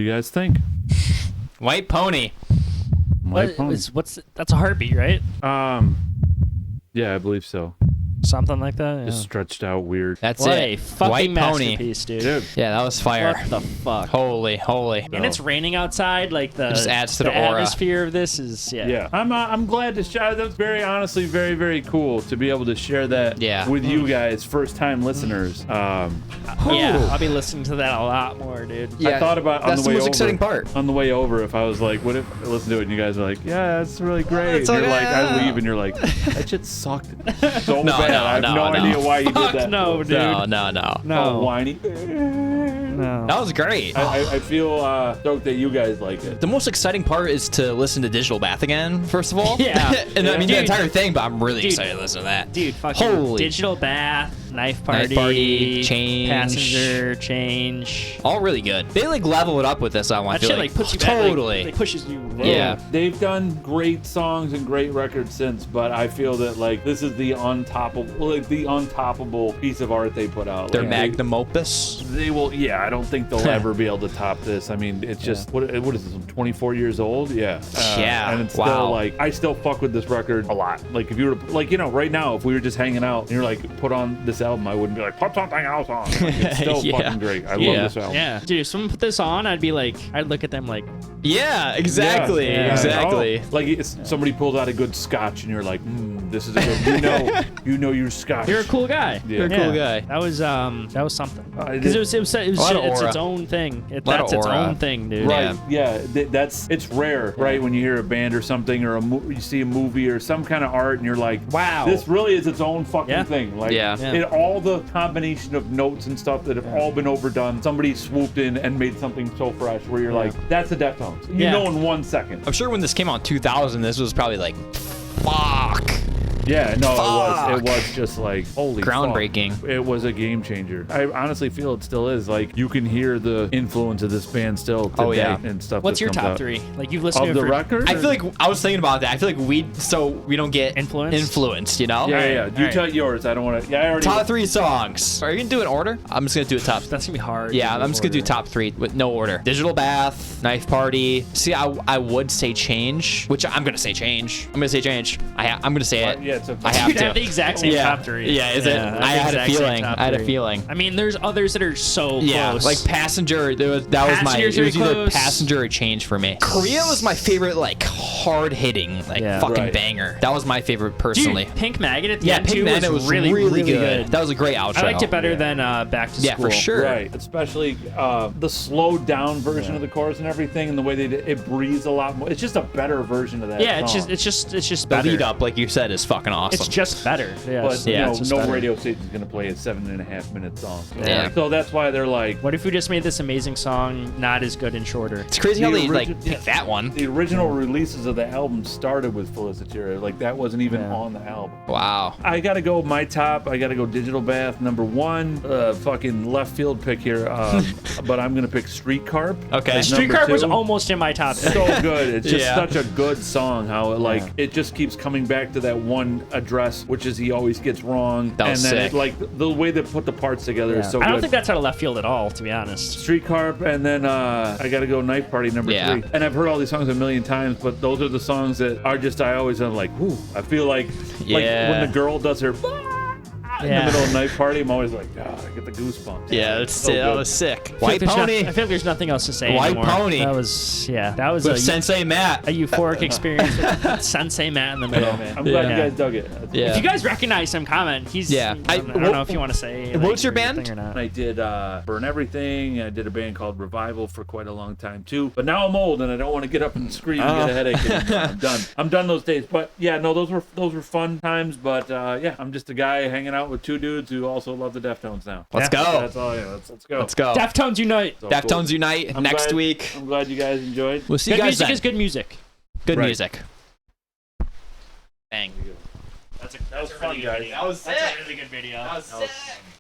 you guys think? White Pony. White Pony. That's a heartbeat, right? Yeah, I believe so. Something like that. Just stretched out weird. That's What it. a fucking White Pony. masterpiece, dude. Yeah, that was fire. What the fuck? Holy. And it's raining outside. Like the just adds to the aura. atmosphere of this is Yeah, I'm glad to share. That's very honestly very, very cool to be able to share that with you guys, first time listeners. Yeah, I'll be listening to that a lot more, dude. Yeah, I thought about on that's the way most over. exciting part. On the way over, if I was like, what if I listen to it and you guys are like, yeah, it's really great. It's And you're like, like, I leave and you're like, that shit sucked so No, bad. no, I have no, no no. idea why you Fuck did that. no, dude. No. Oh, whiny. No. That was great. I feel stoked that you guys like it. The most exciting part is to listen to Digital Bath again, first of all. Yeah. And I mean, the Dude. entire thing, but I'm really Dude. excited to listen to that. Dude, fucking Holy. Digital Bath, Knife Party, Change. Passenger, Change. All really good. They like level it up with this album. I That feel shit like puts you totally. back, like pushes you. Yeah. They've done great songs and great records since, but I feel that like this is the untoppable piece of art they put out. Their Like, magnum opus. They will. Yeah, I don't think they'll ever be able to top this. I mean, it's just what is this? 24 years old? Yeah. Yeah, And it's wow. still like I still fuck with this record a lot. Like if you were to, like right now, if we were just hanging out and you're like put on this album, I wouldn't be like put something else on. Like, it's still Yeah. fucking great. I Yeah. love this album. Yeah, dude. If someone put this on, I'd look at them like, Yeah, exactly. Yeah. Exactly. Oh, like somebody pulls out a good scotch and you're like, this is a good. You know your scotch. you're a cool guy. Yeah. You're a cool guy. That was something. I Because did- it was lot of it's aura. its own thing. Lot That's of its aura. own thing, dude. Right. Yeah. It's rare, right? When you hear a band or something, or you see a movie or some kind of art, and you're like, Wow. this really is its own fucking Yeah. thing. Like, Yeah. it all the combination of notes and stuff that have all been overdone. Somebody swooped in and made something so fresh, where you're like, that's the Deftones. You Yeah. know, in 1 second. I'm sure when this came out in 2000, this was probably like, fuck. Yeah. No, Fuck. it was just like holy Groundbreaking. fuck. It was a game changer. I honestly feel it still is. Like you can hear the influence of this band still today Oh, yeah. and stuff. What's that your comes top out. three? Like you've listened Of to the it for record? I feel like I was thinking about that. I feel like we don't get influenced, you know? Yeah, Alright, yeah. You alright. tell yours. I don't want to. Yeah, I already. Top 3 songs. Are you gonna do an order? I'm just gonna do a top. That's gonna be hard. Yeah, I'm just gonna do top 3 with no order. Digital Bath, Knife Party. See, I would say Change, which I'm gonna say Change. I'm gonna say Change. I'm gonna say it. Yeah, it's a. I have Dude, I to. have the exact same Yeah. top three. Yeah, is it? have the I had a exact same feeling. top I had a three. feeling. I mean, there's others that are so Yeah, close. like Passenger. That was my. Passenger's It was very either close. Passenger or Change for me. Korea was my favorite, like hard hitting, like Yeah. fucking Right. banger. That was my favorite personally. Dude, Pink Maggot at the Yeah, end Pink too Magnet was really, really good. That was a great outro. I liked it better than Back to School. Yeah, for sure. Right, especially the slowed down version of the chorus and everything, and the way it breathes a lot more. It's just a better version of that. Yeah, song. it's just The better. lead up, like you said, is fucking awesome. It's just better. Yeah, But it's you just know, no better. radio station's gonna play a 7.5 minute song. So, Yeah. so that's why they're like. What if we just made this amazing song not as good and shorter? It's crazy how The they like origi- picked that one. The original releases of the album started with Feiticeira. Like that wasn't even on the album. Wow. I gotta go my top. I gotta go Digital Bath #1. Fucking left field pick here, but I'm gonna pick Street Carp. Okay. as Street number Carp was 2. almost in my top. So good. It's just Yeah. such a good song. How it it just keeps coming back to that one address, which is he always gets wrong. That was and then sick. it, like the way they put the parts together is so I good. don't think that's out of left field at all, to be honest. Street Carp, and then I gotta go Knife Party #3. And I've heard all these songs a million times, but those are the songs that are just I always am like, whoo. I feel like Yeah. when the girl does her in the Yeah. middle of Knife Party, I'm always like, I get the goosebumps. Yeah, So that good. was sick. I White feel like Pony I feel like there's nothing else to say White anymore. Pony. That was with a Sensei Matt. euphoric experience with Sensei Matt in the middle. I'm glad Yeah. you guys dug it. Yeah. If you guys recognize him, comment. He's Yeah. I don't know if you want to say. What's your anything band? or not. I did Burn Everything. I did a band called Revival for quite a long time too. But now I'm old and I don't want to get up and scream and get a headache. And I'm done. I'm done those days. But yeah, no, those were fun times. But yeah, I'm just a guy hanging out with two dudes who also love the Deftones now. Let's Yeah. go. That's all. Yeah, let's go. Let's go. Deftones unite. So Deftones cool. Unite I'm next glad- week. I'm glad you guys enjoyed. We'll see Good you guys music then. is good music. Good Right. music. Bang. That was fun, guys. That was That's a really good video. That was sick.